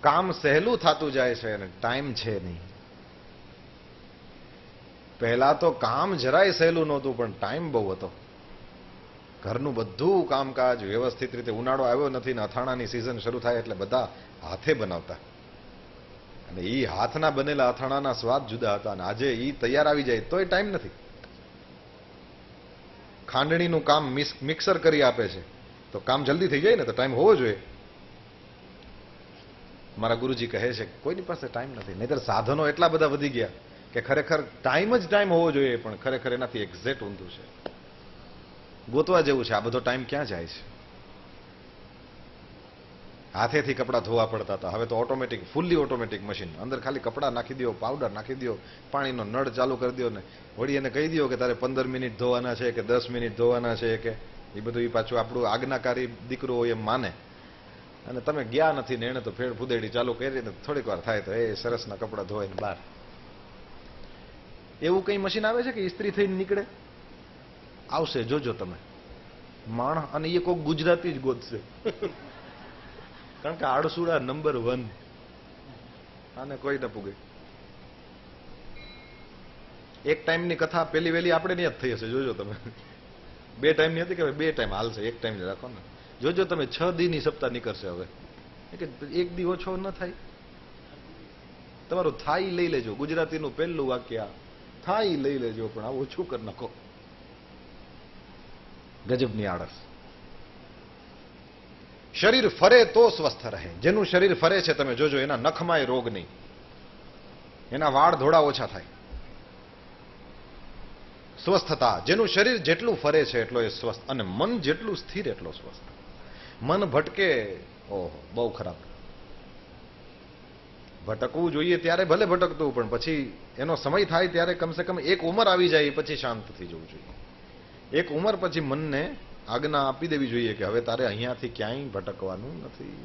કામ સહેલું થતું જાય છે અને ટાઈમ છે નહીં. પહેલા તો કામ જરાય સહેલું નહોતું, પણ ટાઈમ બહુ હતો. ઘરનું બધું કામકાજ વ્યવસ્થિત રીતે, ઉનાળો આવ્યો નથી ને અથાણાની સિઝન શરૂ થાય એટલે બધા હાથે બનાવતા, અને ઈ હાથના બનેલા અથાણાના સ્વાદ જુદા હતા. અને આજે ઈ તૈયાર આવી જાય તોય ટાઈમ નથી. ખાંડણીનું કામ મિક્સર કરી આપે છે તો કામ જલ્દી થઈ જાય ને, તો ટાઈમ હોવો જોઈએ. મારા ગુરુજી કહે છે કોઈની પાસે ટાઈમ નથી, નહીતર સાધનો એટલા બધા વધી ગયા કે ખરેખર ટાઈમ જ ટાઈમ હોવો જોઈએ, પણ ખરેખર એનાથી એક્ઝેક્ટ ઊંધું છે. ગોતવા જેવું છે આ બધો ટાઈમ ક્યાં જાય છે. હાથેથી કપડાં ધોવા પડતા હતા, હવે તો ઓટોમેટિક, ફૂલ્લી ઓટોમેટિક મશીન. અંદર ખાલી કપડાં નાખી દો, પાવડર નાખી દો, પાણીનો નળ ચાલુ કરી દો ને વળી એને કહી દો કે તારે 15 મિનિટ ધોવાના છે કે 10 મિનિટ ધોવાના છે, કે એ બધું એ પાછું આપણું આજ્ઞાકારી દીકરો હોય એમ માને. અને તમે ગયા નથી ને એને તો ફેર ફુદેડી ચાલુ કરી ને થોડીક વાર થાય તો એ સરસના કપડાં ધોઈને બહાર. એવું કઈ મશીન આવે છે કે ઇસ્ત્રી થઈને નીકળે? આવશે, જોજો તમે માણસ. અને એ કોઈ ગુજરાતી જ ગોતશે, કારણ કે આડસુડા નંબર 1 આને કોઈ ન પૂગે. એક ટાઈમની કથા પેલી વેલી આપણે નહીં જ થઈ હશે, જોજો તમે. 2 ટાઈમની હતી કે 2 ટાઈમ હાલશે, 1 ટાઈમ રાખો ને. જોજો તમે 6 દીની સપ્તાહ નીકળશે હવે, કે 1 દી ઓછો ન થાય. તમારું થાઈ લઈ લેજો, ગુજરાતીનું પહેલું વાક્ય થાઈ લઈ લેજો, પણ આવું ઓછું કરી નાખો. ગજબની આળસ. શરીર ફરે તો સ્વસ્થ રહે. જેનું શરીર ફરે છે તમે જોજો એના નખમાંય રોગ નહીં, એના વાળ ધોળા ઓછા થાય. સ્વસ્થતા, જેનું શરીર જેટલું ફરે છે એટલો એ સ્વસ્થ, અને મન જેટલું સ્થિર એટલો સ્વસ્થ. મન ભટકે, ઓહો બહુ ખરાબ. ભટકવું જોઈએ ત્યારે ભલે ભટકતું, પણ પછી એનો સમય થાય ત્યારે કમસે કમ એક ઉંમર આવી જાય પછી શાંત થઈ જવું જોઈએ. એક ઉંમર પછી મનને આજ્ઞા આપી દેવી જોઈએ કે હવે તારે અહીંયાથી ક્યાંય ભટકવાનું નથી.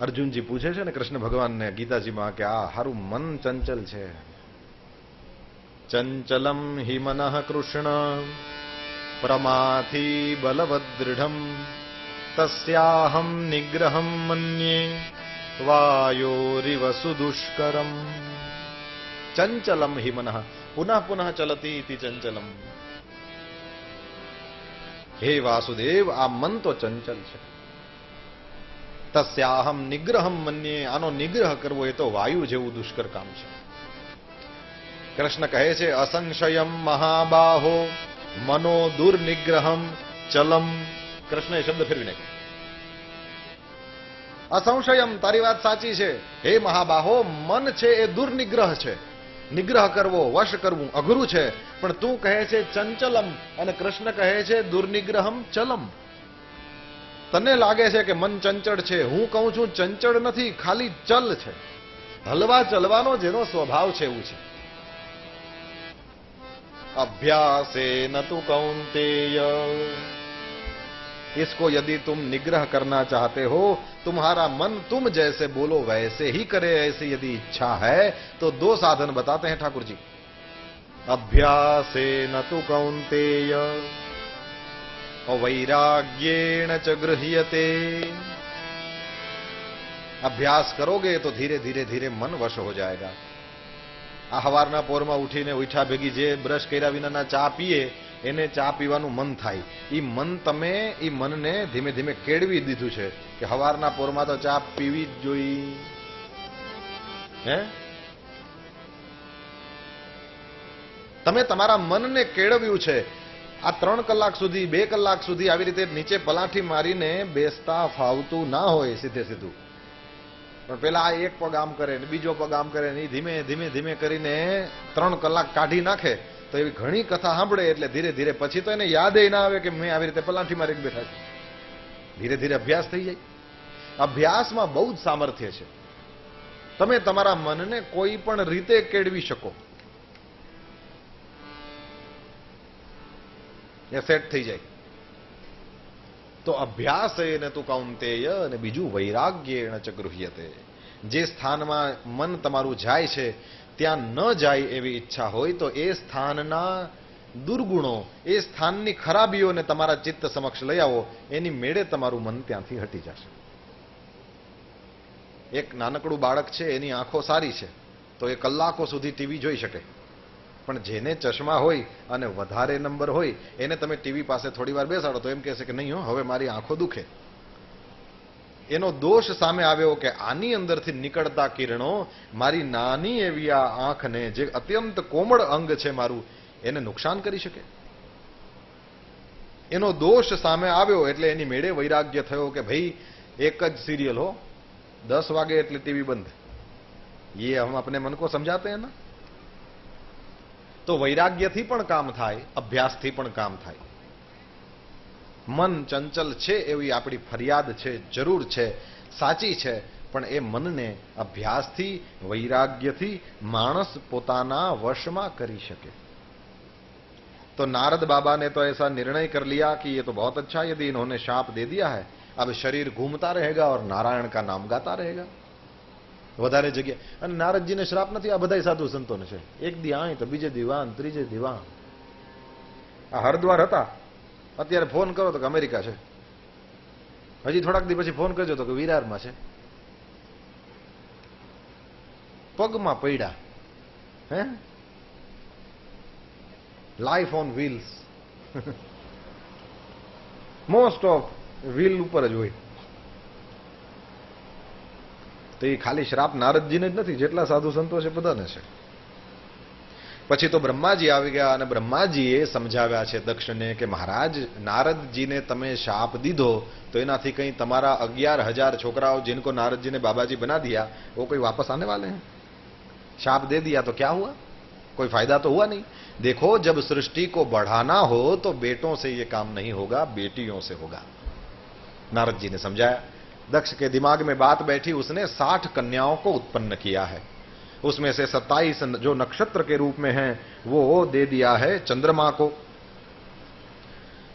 અર્જુનજી પૂછે છે ને કૃષ્ણ ભગવાનને ગીતાજીમાં કે આ હારું મન ચંચલ છે. ચંચલમ હિ મનઃ કૃષ્ણ પ્રમાથી બલવદૃઢમ તસ્યાહમ નિગ્રહમ મન્યે વાયોરિવ સુદુષ્કરમ. ચંચલમ હિ મનઃ પુનઃ પુનઃ ચલતી ઇતિ ચંચલમ. હે વાસુદેવ, આ મન તો ચંચલ છે. તસ્યાહમ નિગ્રહમ મન્યે, આનો નિગ્રહ કરવો એ તો વાયુ જેવું દુષ્કર કામ છે. કૃષ્ણ કહે છે અસંશયમ મહાબાહો મનો દુર્નિગ્રહમ ચલમ. કૃષ્ણએ શબ્દ ફેરવી નાખ્યો. અસંશયમ, તારી વાત સાચી છે હે મહાબાહો, મન છે એ દુર્નિગ્રહ છે. નિગ્રહ કરવો, વશ કરવું અઘરું છે, પણ તું કહે છે ચંચલમ, અને કૃષ્ણ કહે છે દુર્નિગ્રહમ ચલમ. તને લાગે છે કે મન ચંચળ છે, હું કહું છું ચંચળ નથી, ખાલી ચલ છે. હલવા ચલવાનો જેનો સ્વભાવ છે એવું છે. अभ्यासेन तु कौन्तेय इसको यदि तुम निग्रह करना चाहते हो, तुम्हारा मन तुम जैसे बोलो वैसे ही करे, ऐसी यदि इच्छा है तो 2 साधन बताते हैं ठाकुर जी. अभ्यासेन तु कौन्तेय वैराग्येण च गृह्यते. अभ्यास करोगे तो धीरे धीरे धीरे मन वश हो जाएगा. આ હવારના પોરમાં ઉઠીને ઉઠ્યા ભેગી જે બ્રશ કર્યા વિનાના ચા પીએ એને ચા પીવાનું મન થાય. ઈ મન તમે ઈ મનને ધીમે ધીમે કેળવી દીધું છે કે હવારના પોરમાં તો ચા પીવી જ જોઈ. હે, તમે તમારા મનને કેળવ્યું છે. આ 3 કલાક સુધી 2 કલાક સુધી આવી રીતે નીચે પલાઠી મારીને બેસતા ફાવતું ના હોય સીધે સીધું, પણ પેલા આ એક પગ આમ કરે ને બીજો પગ આમ કરે ને ધીમે ધીમે ધીમે કરીને 3 કલાક કાઢી નાખે. તો એવી ઘણી કથા સાંભળે એટલે ધીરે ધીરે પછી તો એને યાદ ના આવે કે મેં આવી રીતે પલાઠી મારીને બેઠા છે. ધીરે ધીરે અભ્યાસ થઈ જાય. અભ્યાસમાં બહુ જ સામર્થ્ય છે. તમે તમારા મનને કોઈ પણ રીતે કેળવી શકો, એ સેટ થઈ જાય. તો અભ્યાસ એને તું કૌંતેય, અને બીજું વૈરાગ્યેણ ચ ગૃહ્યતે. જે સ્થાનમાં મન તમારું જાય છે ત્યાં ન જાય એવી ઈચ્છા હોય તો એ સ્થાનના દુર્ગુણો, એ સ્થાનની ખરાબીઓને તમારા ચિત્ત સમક્ષ લઈ આવો, એની મેળે તમારું મન ત્યાંથી હટી જશે. એક નાનકડું બાળક છે, એની આંખો સારી છે તો એ કલાકો સુધી ટીવી જોઈ શકે, પણ જેને ચશ્મા હોય અને વધારે નંબર હોય એને તમે ટીવી પાસે થોડી વાર બેસાડો તો એમ કહેશે કે નહીં હો, હવે મારી આંખો દુખે. એનો દોષ સામે આવ્યો કે આની અંદરથી નીકળતા કિરણો મારી નાની એવી આ આંખને, જે અત્યંત કોમળ અંગ છે મારું, એને નુકસાન કરી શકે. એનો દોષ સામે આવ્યો એટલે એની મેળે વૈરાગ્ય થયો કે ભાઈ એક જ સિરિયલ હો, 10 વાગે એટલે ટીવી બંધ. ये हम अपने मन को समझाते हैं ना. તો વૈરાગ્યથી પણ કામ થાય, અભ્યાસથી પણ કામ થાય. મન ચંચલ છે એવી આપણી ફરિયાદ છે, જરૂર છે, સાચી છે, પણ એ મનને અભ્યાસથી, વૈરાગ્યથી માણસ પોતાના વશમાં કરી શકે. तो नारद बाबा ने तो ऐसा निर्णय कर लिया कि ये तो बहुत अच्छा, यदि इन्होंने शाप दे दिया है, अब शरीर घूमता रहेगा और नारायण का नाम गाता रहेगा. વધારે જગ્યા. અને નારદજીને શ્રાપ નથી, આ બધા સાધુ સંતોને છે. એક દી આય તો બીજે દીવાન, ત્રીજે દીવાન. આ હરદ્વાર હતા, અત્યારે ફોન કરો તો કે અમેરિકા છે, હજી થોડાક દી પછી ફોન કરજો તો કે વિરારમાં છે. પગમાં પડ્યા, હે, life on wheels. Most of wheel ઉપર જ હોય. તો એ ખાલી શ્રાપ નારદજીને જ નથી, જેટલા સાધુ સંતો છે બધાને છે. પછી તો બ્રહ્માજી આવી ગયા અને બ્રહ્માજીએ સમજાવ્યા છે દક્ષને કે મહારાજ, નારદજીને તમે શાપ દીધો તો એનાથી કहीं તમારા 11,000 छोकराओं जिनको नारद जी ने बाबा जी बना दिया वो कोई वापस आने वाले हैं? शाप दे दिया तो क्या हुआ? कोई फायदा तो हुआ नहीं. देखो, जब सृष्टि को बढ़ाना हो तो बेटों से ये काम नहीं होगा, बेटियों से होगा. नारद जी ने समझाया. दक्ष के दिमाग में बात बैठी, उसने 60 कन्याओं को उत्पन्न किया है. उसमें से 27 जो नक्षत्र के रूप में हैं वो दे दिया है चंद्रमा को,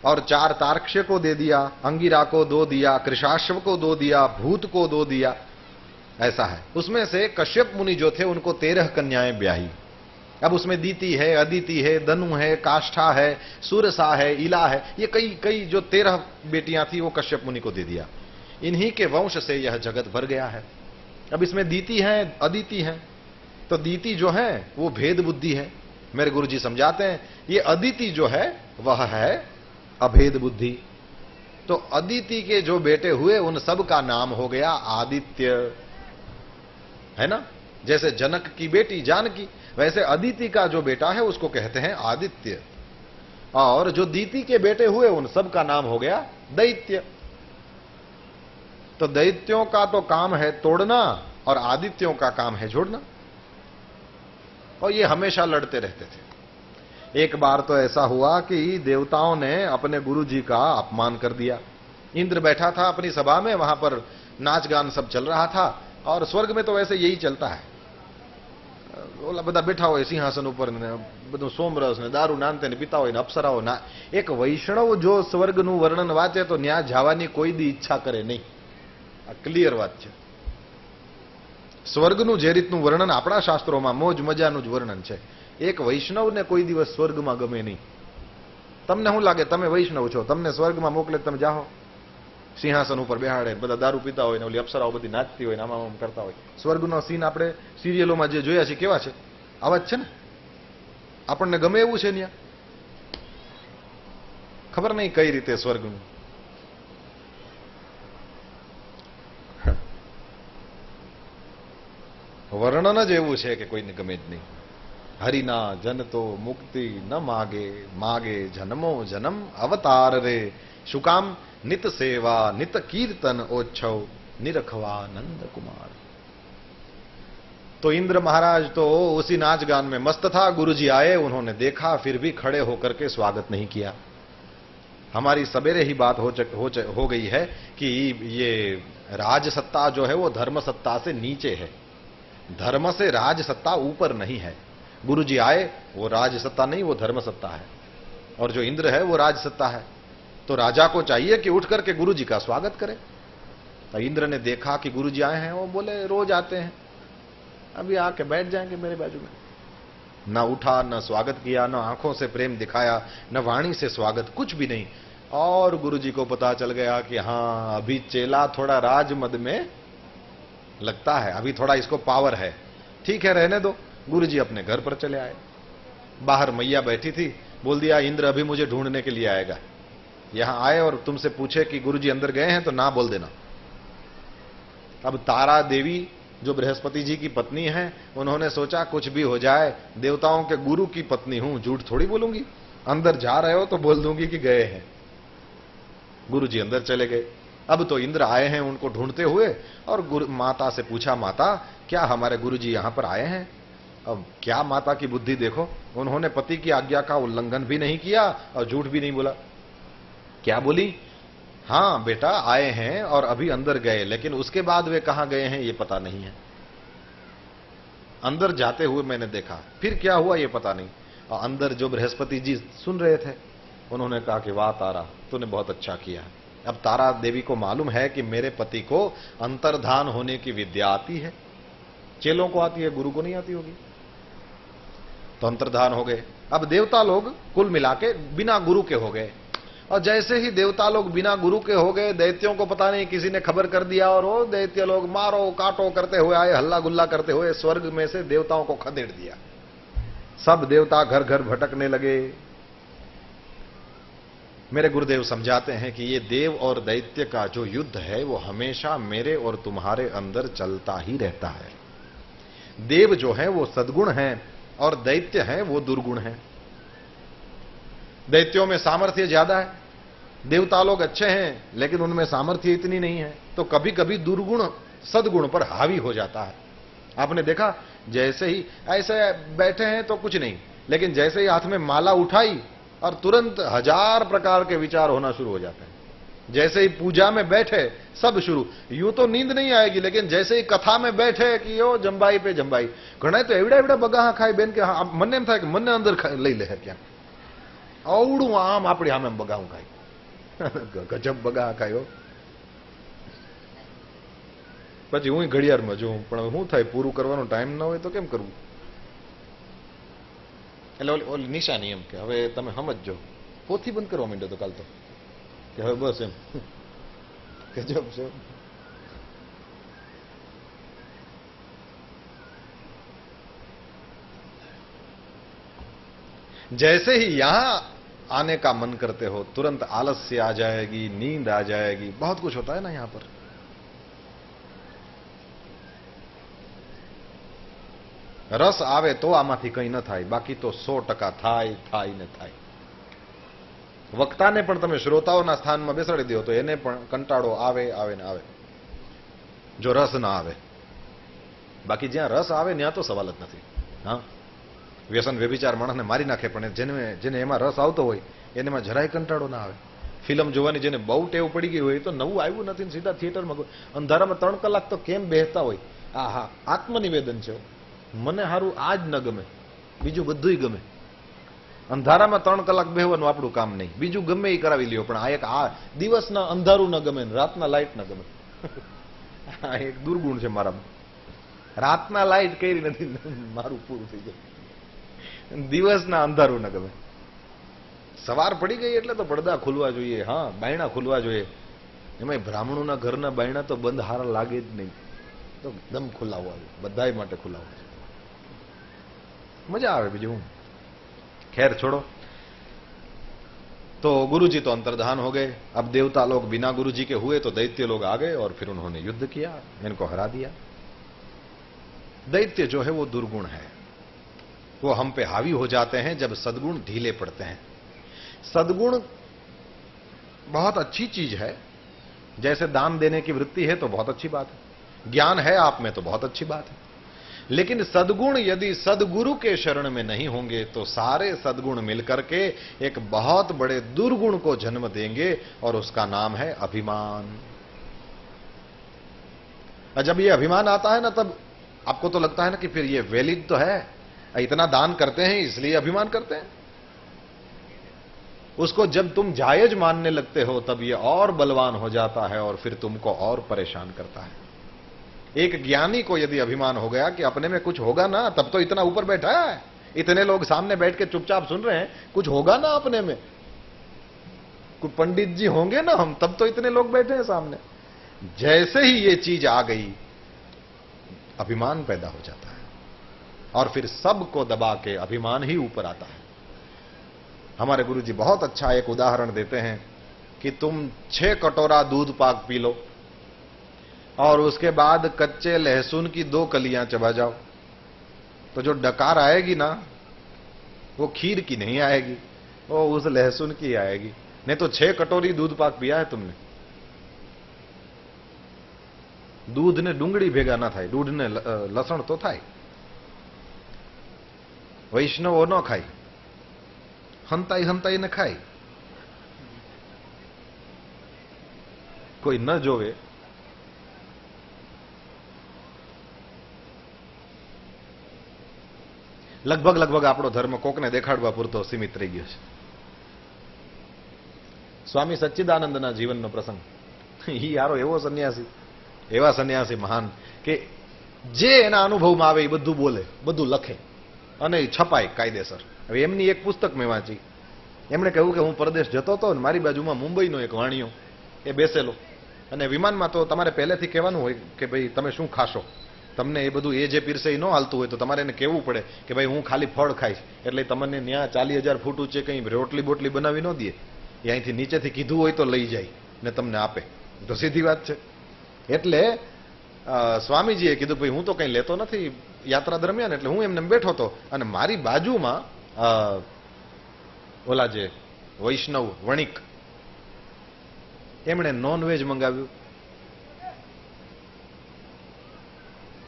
और 4 तार्क्ष्य को दे दिया, अंगिरा को 2 दिया, कृशाश्व को 2 दिया, भूत को 2 दिया. ऐसा है. उसमें से कश्यप मुनि जो थे उनको 13 कन्याएं ब्याही. अब उसमें दीति है, अदिति है, दनु है, काष्ठा है, सुरसा है, इला है, ये कई कई जो 13 बेटियां थी वो कश्यप मुनि को दे दिया. इन्हीं के वंश से यह जगत भर गया है. अब इसमें दीति है, अदिति है. तो दीति जो है वो भेद बुद्धि है. मेरे गुरुजी समझाते हैं ये अदिति जो है वह है अभेद बुद्धि. तो अदिति के जो बेटे हुए उन सब का नाम हो गया आदित्य, है ना. जैसे जनक की बेटी जानकी, वैसे अदिति का जो बेटा है उसको कहते हैं आदित्य. और जो दीति के बेटे हुए उन सब का नाम हो गया दैत्य. तो दैत्यों का तो काम है तोड़ना और आदित्यों का काम है जोड़ना. और ये हमेशा लड़ते रहते थे. एक बार तो ऐसा हुआ कि देवताओं ने अपने गुरु जी का अपमान कर दिया. इंद्र बैठा था अपनी सभा में, वहां पर नाच गान सब चल रहा था. और स्वर्ग में तो वैसे यही चलता है. ઓલા બધા બેઠા હોય સિંહાસન ઉપર ને બધું સોમરસ ને દારૂ નાનતે ને પીતા હોય ને અપ્સરાઓ ના. એક વૈષ્ણવ જો સ્વર્ગનું વર્ણન વાંચે તો ન્યા જવાની કોઈ દી ઈચ્છા કરે નહીં. આ ક્લિયર વાત છે. સ્વર્ગનું જે રીતનું વર્ણન આપણા શાસ્ત્રોમાં મોજ મજાનું જ વર્ણન છે. એક વૈષ્ણવને કોઈ દિવસ સ્વર્ગમાં ગમે નહીં. તમને શું લાગે, તમે વૈષ્ણવ છો, તમને સ્વર્ગમાં મોકલે તમે જાઓ? સિંહાસન ઉપર બેહાડે, બધા દારૂ પીતા હોય ને ઓલી અપ્સરાઓ બધી નાચતી હોય ને આમ કરતા હોય. સ્વર્ગનો સીન આપણે સિરિયલોમાં જે જોયા છે કેવા છે? આવા જ છે ને. આપણને ગમે એવું છે ત્યાં? ખબર નહીં કઈ રીતે સ્વર્ગનું. વર્ણન જ એવું છે કે કોઈને ગમે જ નહીં. હરિના જન તો મુક્તિ ન માગે, માગે જન્મો જન્મ અવતાર રે. શું કામ? नित सेवा नित कीर्तन ओच्छव निरखवा नंद कुमार. तो इंद्र महाराज तो उसी नाच गान में मस्त था. गुरुजी आए, उन्होंने देखा, फिर भी खड़े होकर के स्वागत नहीं किया. हमारी सवेरे ही बात हो गई है कि ये राज सत्ता जो है वो धर्म सत्ता से नीचे है. धर्म से राज सत्ता ऊपर नहीं है. गुरुजी आए, वो राज सत्ता नहीं, वो धर्म सत्ता है. और जो इंद्र है वो राज सत्ता है. तो राजा को चाहिए कि उठ करके गुरुजी का स्वागत करे. तो इंद्र ने देखा कि गुरुजी आए हैं, वो बोले रोज आते हैं, अभी आके बैठ जाएंगे मेरे बाजू में. न उठा, न स्वागत किया, न आंखों से प्रेम दिखाया, न वाणी से स्वागत, कुछ भी नहीं। और गुरुजी को पता चल गया कि हां, अभी चेला थोड़ा राजमद में लगता है, अभी थोड़ा इसको पावर है, ठीक है रहने दो। गुरुजी अपने घर पर चले आए। बाहर मैया बैठी थी, बोल दिया इंद्र अभी मुझे ढूंढने के लिए आएगा, यहां आए और तुमसे पूछे कि गुरुजी अंदर गए हैं तो ना बोल देना। अब तारा देवी जो बृहस्पति जी की पत्नी है, उन्होंने सोचा कुछ भी हो जाए, देवताओं के गुरु की पत्नी हूं, झूठ थोड़ी बोलूंगी, अंदर जा रहे हो तो बोल दूंगी कि गए हैं। गुरुजी अंदर चले गए। अब तो इंद्र आए हैं उनको ढूंढते हुए, और माता से पूछा, माता क्या हमारे गुरुजी यहां पर आए हैं? अब क्या माता की बुद्धि देखो, उन्होंने पति की आज्ञा का उल्लंघन भी नहीं किया और झूठ भी नहीं बोला। क्या बोली? हां बेटा आए हैं और अभी अंदर गए, लेकिन उसके बाद वे कहां गए हैं ये पता नहीं है। अंदर जाते हुए मैंने देखा, फिर क्या हुआ ये पता नहीं। और अंदर जो बृहस्पति जी सुन रहे थे, उन्होंने कहा कि वाह तारा, तूने बहुत अच्छा किया। अब तारा देवी को मालूम है कि मेरे पति को अंतर्धान होने की विद्या आती है, चेलों को आती है, गुरु को नहीं आती होगी, तो अंतर्धान हो गए। अब देवता लोग कुल मिला के बिना गुरु के हो गए, और जैसे ही देवता लोग बिना गुरु के हो गए, दैत्यों को पता नहीं किसी ने खबर कर दिया, और वो दैत्य लोग मारो काटो करते हुए आए, हल्ला गुल्ला करते हुए स्वर्ग में से देवताओं को खदेड़ दिया। सब देवता घर घर भटकने लगे। मेरे गुरुदेव समझाते हैं कि ये देव और दैत्य का जो युद्ध है वो हमेशा मेरे और तुम्हारे अंदर चलता ही रहता है। देव जो है वो सद्गुण है और दैत्य है वो दुर्गुण है। दैत्यों में सामर्थ्य ज्यादा है, देवता लोग अच्छे हैं लेकिन उनमें सामर्थ्य इतनी नहीं है, तो कभी कभी दुर्गुण सद्गुण पर हावी हो जाता है। आपने देखा, जैसे ही ऐसे बैठे हैं तो कुछ नहीं, लेकिन जैसे ही हाथ में माला उठाई और तुरंत 1000 प्रकार के विचार होना शुरू हो जाते हैं। जैसे ही पूजा में बैठे सब शुरू, यूं तो नींद नहीं आएगी, लेकिन जैसे ही कथा में बैठे कि यो जंबाई पे जंबाई, घણા तो एवड़ा एवड़ा बगा खाई बेन के मन एम था कि मन अंदर लई ले क्या अवड़ू आम अपनी आम बगाऊ खाई गजब बगा खायो। પછી હું ઘડિયાળમાં જોઉં, પણ શું થાય, પૂરું કરવાનો ટાઈમ ન હોય તો કેમ કરવું? એટલે ઓલી નિશાની એમ કે હવે તમે સમજજો, પોથી બંધ કરવા માંડ્યો તો કાલ તો, કે હવે બસ એમ ગજબ છે। जैसे ही यहां आने का मन करते हो तुरंत आलस्य आ जाएगी, नींद आ जाएगी, बहुत कुछ होता है ना यहां पर। रस आवे तो आमाथी कई न थाय, बाकी तो 100% थाय ने थाय। वक्ताने पण तमे श्रोताओना स्थानमा बेसाડી दो तो एने पण कंटाळो आवे आवे ने आवे, जो रस ना आवे। बाकी ज्यां रस आवे त्यां तो सवाल ज नथी। हां, व्यसन व्यभिचार माणसने मारी नाखे, पण जेने एमां रस आवतो होय एनेमां જરાય कंटाळो ना आवे। फिल्म जोवानी जेने बहु टेव पड़ी गई होय तो नवुं आव्युं नथी ने सीधा थिएटरमां अंधारामां 3 कलाक तो केम बेहता होय। आहा, आत्मनिवेदन छे, મને હારું આજ ન ગમે, બીજું બધુંય ગમે। અંધારામાં 3 કલાક બેહવાનું આપણું કામ નહીં, બીજું ગમે એ કરાવી લ્યો, પણ આ એક આ દિવસના અંધારું ન ગમે, રાતના લાઈટ ન ગમે। આ એક દુર્ગુણ છે મારામાં, રાતના લાઈટ કરી નથી, મારું પૂરું થઈ જાય। દિવસના અંધારું ન ગમે। સવાર પડી ગઈ એટલે તો પડદા ખુલવા જોઈએ, હા બાયણા ખુલવા જોઈએ। એમાં બ્રાહ્મણોના ઘરના બાયણા તો બંધ હારા લાગે જ નહીં, તો એકદમ ખુલ્લા હોવા જોઈએ, બધાય માટે ખુલ્લા હોવા જોઈએ, मजा आवे बीजू। खैर छोड़ो, तो गुरुजी तो अंतर्धान हो गए। अब देवता लोग बिना गुरुजी के हुए तो दैत्य लोग आ गए और फिर उन्होंने युद्ध किया, इनको हरा दिया। दैत्य जो है वो दुर्गुण है, वो हम पे हावी हो जाते हैं जब सद्गुण ढीले पड़ते हैं। सद्गुण बहुत अच्छी चीज है, जैसे दान देने की वृत्ति है तो बहुत अच्छी बात है, ज्ञान है आप में तो बहुत अच्छी बात है, लेकिन सद्गुण यदि सद्गुरु के शरण में नहीं होंगे तो सारे सद्गुण मिलकर के एक बहुत बड़े दुर्गुण को जन्म देंगे और उसका नाम है अभिमान। और जब ये अभिमान आता है ना, तब आपको तो लगता है ना कि फिर ये वैलिड तो है, इतना दान करते हैं इसलिए अभिमान करते हैं। उसको जब तुम जायज मानने लगते हो तब ये और बलवान हो जाता है और फिर तुमको और परेशान करता है। एक ज्ञानी को यदि अभिमान हो गया कि अपने में कुछ होगा ना, तब तो इतना ऊपर बैठा है, इतने लोग सामने बैठ के चुपचाप सुन रहे हैं, कुछ होगा ना अपने में, कोई पंडित जी होंगे ना हम, तब तो इतने लोग बैठे हैं सामने। जैसे ही ये चीज आ गई, अभिमान पैदा हो जाता है और फिर सबको दबा के अभिमान ही ऊपर आता है। हमारे गुरुजी बहुत अच्छा एक उदाहरण देते हैं कि तुम 6 कटोरा दूध पाक पी लो और उसके बाद कच्चे लहसुन की 2 कलियां चबा जाओ, तो जो डकार आएगी ना, वो खीर की नहीं आएगी, वो उस लहसुन की आएगी। नहीं तो 6 कटोरी दूध पाक पिया है तुमने, दूध ने डુંગળી ભેગા ના થાય, दूध ने लसण तो થાય। वैष्णवो न खाय, हंताई हंताई ने खाय, कोई न जोवे। लगभग આપણો ધર્મ કોકને દેખાડવા પૂરતો સીમિત રહી ગયો છે। સ્વામી સચ્ચિદાનંદના જીવનનો પ્રસંગ, ઈ યારો એવા સંન્યાસી મહાન કે જે એના અનુભવમાં આવે એ બધું બોલે, બધું લખે અને છપાય કાયદેસર। હવે એમની એક પુસ્તક મેં વાંચી, એમણે કહ્યું કે હું પરદેશ જતો હતો ને મારી બાજુમાં મુંબઈનો એક વાણિયો એ બેસેલો, અને વિમાનમાં તો તમારે પહેલેથી કહેવાનું હોય કે ભાઈ તમે શું ખાશો, તમને એ બધું એ જે પીરસે ન હાલતું હોય તો તમારે એને કહેવું પડે કે ભાઈ હું ખાલી ફળ ખાઈશ, એટલે તમને ત્યાં 40,000 ફૂટ ઊંચે કંઈ રોટલી બોટલી બનાવી ન દે, એ અહીંથી નીચેથી કીધું હોય તો લઈ જાય ને તમને આપે, તો સીધી વાત છે। એટલે સ્વામીજીએ કીધું ભાઈ હું તો કંઈ લેતો નથી યાત્રા દરમિયાન, એટલે હું એમને બેઠો હતો અને મારી બાજુમાં ઓલા જે વૈષ્ણવ વણિક, એમણે નોનવેજ મંગાવ્યું,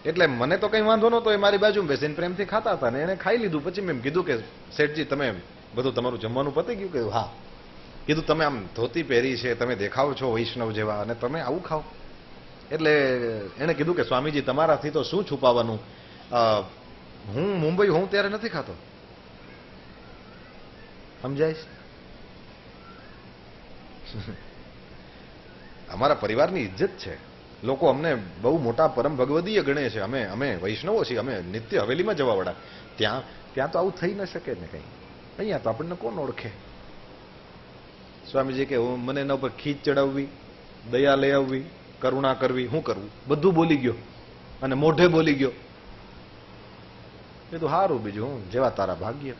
એટલે મને તો કંઈ વાંધો નહોતો, એ મારી બાજુમાં બેસીને પ્રેમથી ખાતા હતા ને એને ખાઈ લીધું। પછી મેં કીધું કે શેઠજી તમે બધું તમારું જમવાનું પતી ગયું? કે હા। કીધું તમે આમ ધોતી પહેરી છે, તમે દેખાવ છો વૈષ્ણવ જેવા અને તમે આવું ખાઓ? એટલે એણે કીધું કે સ્વામીજી તમારાથી તો શું છુપાવવાનું, હું મુંબઈ હોઉં ત્યારે નથી ખાતો, સમજાય? અમારા પરિવારની ઇજ્જત છે, લોકો અમને બહુ મોટા પરમ ભગવદીય ગણે છે, અમે વૈષ્ણવો છીએ, અમે નિત્ય હવેલીમાં જવા વાળા, ત્યાં તો આવું થઈ ન શકે ને કંઈ, અહીંયા તો આપણને કોણ ઓળખે? સ્વામીજી કે મને એના ઉપર ખીચ ચડાવવી, દયા લઈ આવવી, કરુણા કરવી, શું કરવું? બધું બોલી ગયો અને મોઢે બોલી ગયો। એ તો સારું, બીજું હું, જેવા તારા ભાગ્ય।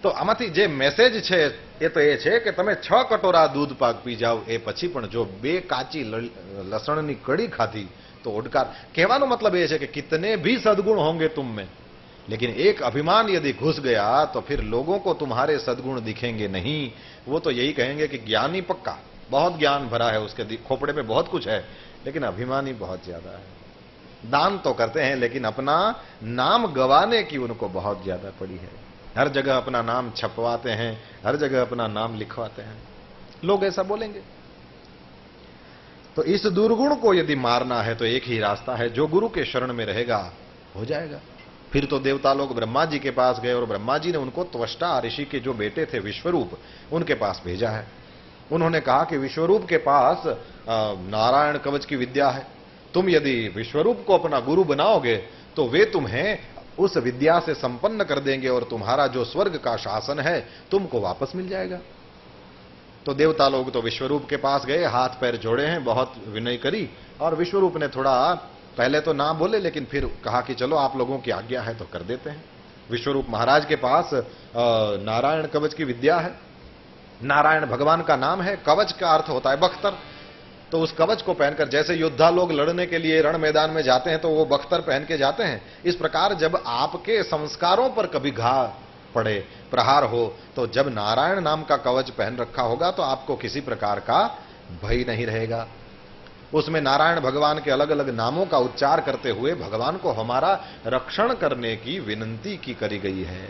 તો આમાંથી જે મેસેજ છે એ તો એ છે કે તમે 6 કટોરા दूध पाक पी जाओ, એ પછી પણ જો 2 કાચી લસણની કડી ખાધી તો ઓડકાર। કહેવાનો મતલબ એ છે કે कितने भी सद्गुण होंगे तुम में, लेकिन एक अभिमान यदि घुस गया तो फिर लोगों को तुम्हारे सद्गुण दिखेंगे नहीं, वो तो यही कहेंगे कि ज्ञानी पक्का, बहुत ज्ञान भरा है, उसके खोपड़े में बहुत कुछ है, लेकिन अभिमानी बहुत ज्यादा है। दान तो करते हैं लेकिन अपना नाम गंवाने की उनको बहुत ज्यादा पड़ी है। हर जगह अपना नाम छपवाते हैं, हर जगह अपना नाम लिखवाते हैं, लोग ऐसा बोलेंगे। तो इस दुर्गुण को यदि मारना है तो एक ही रास्ता है, जो गुरु के शरण में रहेगा हो जाएगा। फिर तो देवता लोग ब्रह्मा जी के पास गए और ब्रह्मा जी ने उनको त्वष्टा ऋषि के जो बेटे थे विश्वरूप, उनके पास भेजा है। उन्होंने कहा कि विश्वरूप के पास नारायण कवच की विद्या है, तुम यदि विश्वरूप को अपना गुरु बनाओगे तो वे तुम्हें उस विद्या से संपन्न कर देंगे और तुम्हारा जो स्वर्ग का शासन है तुमको वापस मिल जाएगा। तो देवता लोग तो विश्वरूप के पास गए, हाथ पैर जोड़े हैं, बहुत विनय करी, और विश्वरूप ने थोड़ा पहले तो ना बोले लेकिन फिर कहा कि चलो आप लोगों की आज्ञा है तो कर देते हैं। विश्वरूप महाराज के पास नारायण कवच की विद्या है, नारायण भगवान का नाम है, कवच का अर्थ होता है बख्तर, तो उस कवच को पहनकर जैसे योद्धा लोग लड़ने के लिए रण मैदान में जाते हैं तो वो बख्तर पहन के जाते हैं, इस प्रकार जब आपके संस्कारों पर कभी घा पड़े, प्रहार हो, तो जब नारायण नाम का कवच पहन रखा होगा तो आपको किसी प्रकार का भय नहीं रहेगा। उसमें नारायण भगवान के अलग अलग नामों का उच्चार करते हुए भगवान को हमारा रक्षण करने की विनंती की करी गई है।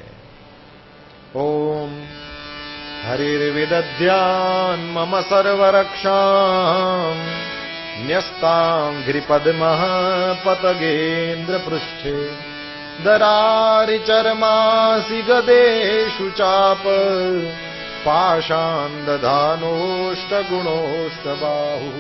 ओम हरिर्विदध्यान मम सर्वरक्षां न्यस्तां गिरिपद्मः पतगेन्द्र पृष्ठे दरारिचर्मासि गदेषु चाप पाषाण दधानोष्टगुणोष्टबाहु।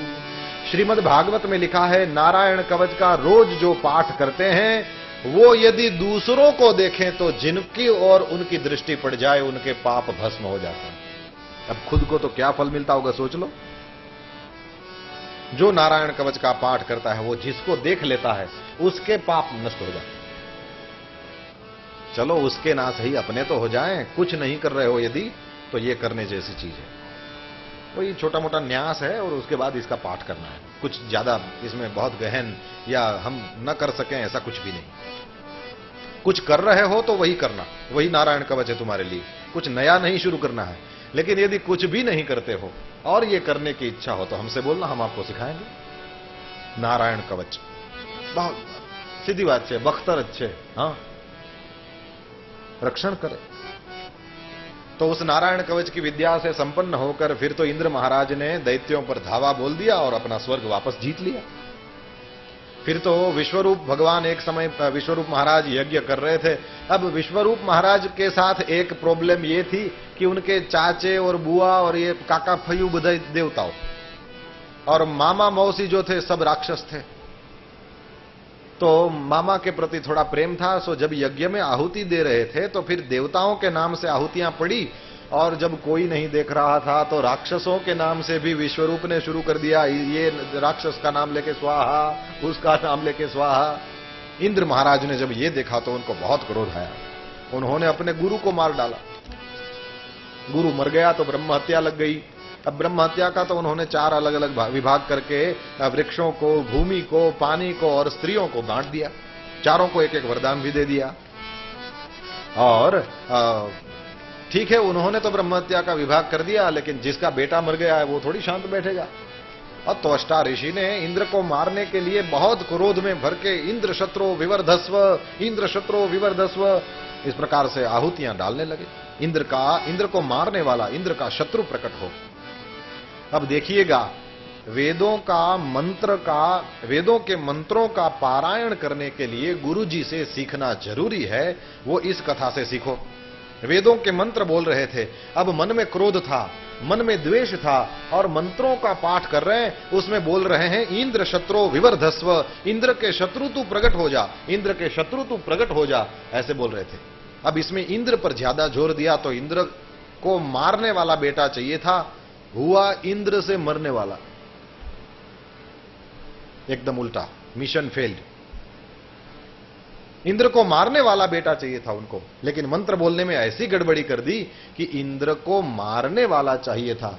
श्रीमद् भागवत में लिखा है नारायण कवच का रोज जो पाठ करते हैं वो यदि दूसरों को देखें तो जिनकी और उनकी दृष्टि पड़ जाए उनके पाप भस्म हो जाते हैं। अब खुद को तो क्या फल मिलता होगा सोच लो। जो नारायण कवच का पाठ करता है वो जिसको देख लेता है उसके पाप नष्ट हो जाते हैं। चलो उसके ना सही अपने तो हो जाएं, कुछ नहीं कर रहे हो यदि तो ये करने जैसी चीज है। वही छोटा मोटा न्यास है और उसके बाद इसका पाठ करना है। कुछ ज्यादा इसमें बहुत गहन या हम न कर सकें ऐसा कुछ भी नहीं। कुछ कर रहे हो तो वही करना, वही नारायण कवच है तुम्हारे लिए। कुछ नया नहीं शुरू करना है। लेकिन यदि कुछ भी नहीं करते हो और ये करने की इच्छा हो तो हमसे बोलना, हम आपको सिखाएंगे। नारायण कवच बहुत सीधी बात है, बख्तर अच्छे, हाँ रक्षण करे। तो उस नारायण कवच की विद्या से संपन्न होकर फिर तो इंद्र महाराज ने दैत्यों पर धावा बोल दिया और अपना स्वर्ग वापस जीत लिया। फिर तो विश्वरूप भगवान, एक समय विश्वरूप महाराज यज्ञ कर रहे थे। अब विश्वरूप महाराज के साथ एक प्रॉब्लम ये थी कि उनके चाचे और बुआ और ये काका फयू बधाई देवताओं और मामा मौसी जो थे सब राक्षस थे। तो मामा के प्रति थोड़ा प्रेम था, सो जब यज्ञ में आहुति दे रहे थे तो फिर देवताओं के नाम से आहुतियां पड़ी और जब कोई नहीं देख रहा था तो राक्षसों के नाम से भी विश्वरूप ने शुरू कर दिया, ये राक्षस का नाम लेके स्वाहा, उसका नाम लेके स्वाहा। इंद्र महाराज ने जब ये देखा तो उनको बहुत क्रोध आया। उन्होंने अपने गुरु को मार डाला। गुरु मर गया तो ब्रह्म हत्या लग गई। अब ब्रह्म हत्या का तो उन्होंने 4 अलग अलग विभाग करके वृक्षों को, भूमि को, पानी को और स्त्रियों को बांट दिया। चारों को एक एक वरदान भी दे दिया। और ठीक है, उन्होंने तो ब्रह्म हत्या का विभाग कर दिया, लेकिन जिसका बेटा मर गया है वो थोड़ी शांत बैठेगा। और त्वष्टा ऋषि ने इंद्र को मारने के लिए बहुत क्रोध में भर के इंद्र शत्रो विवर्धस्व, इंद्र शत्रो विवर्धस्व इस प्रकार से आहुतियां डालने लगे। इंद्र को मारने वाला इंद्र का शत्रु प्रकट हो। अब देखिएगा, वेदों के मंत्रों का पारायण करने के लिए गुरुजी से सीखना जरूरी है। वो इस कथा से सीखो। वेदों के मंत्र बोल रहे थे, अब मन में क्रोध था, मन में द्वेष था और मंत्रों का पाठ कर रहे हैं, उसमें बोल रहे हैं इंद्र शत्रु विवर्धस्व, इंद्र के शत्रु तू प्रकट हो जा, इंद्र के शत्रु तू प्रकट हो जा, ऐसे बोल रहे थे। अब इसमें इंद्र पर ज्यादा जोर दिया तो इंद्र को मारने वाला बेटा चाहिए था, हुआ इंद्र से मरने वाला। एकदम उल्टा, मिशन फेल्ड। इंद्र को मारने वाला बेटा चाहिए था उनको, लेकिन मंत्र बोलने में ऐसी गड़बड़ी कर दी कि इंद्र को मारने वाला चाहिए था,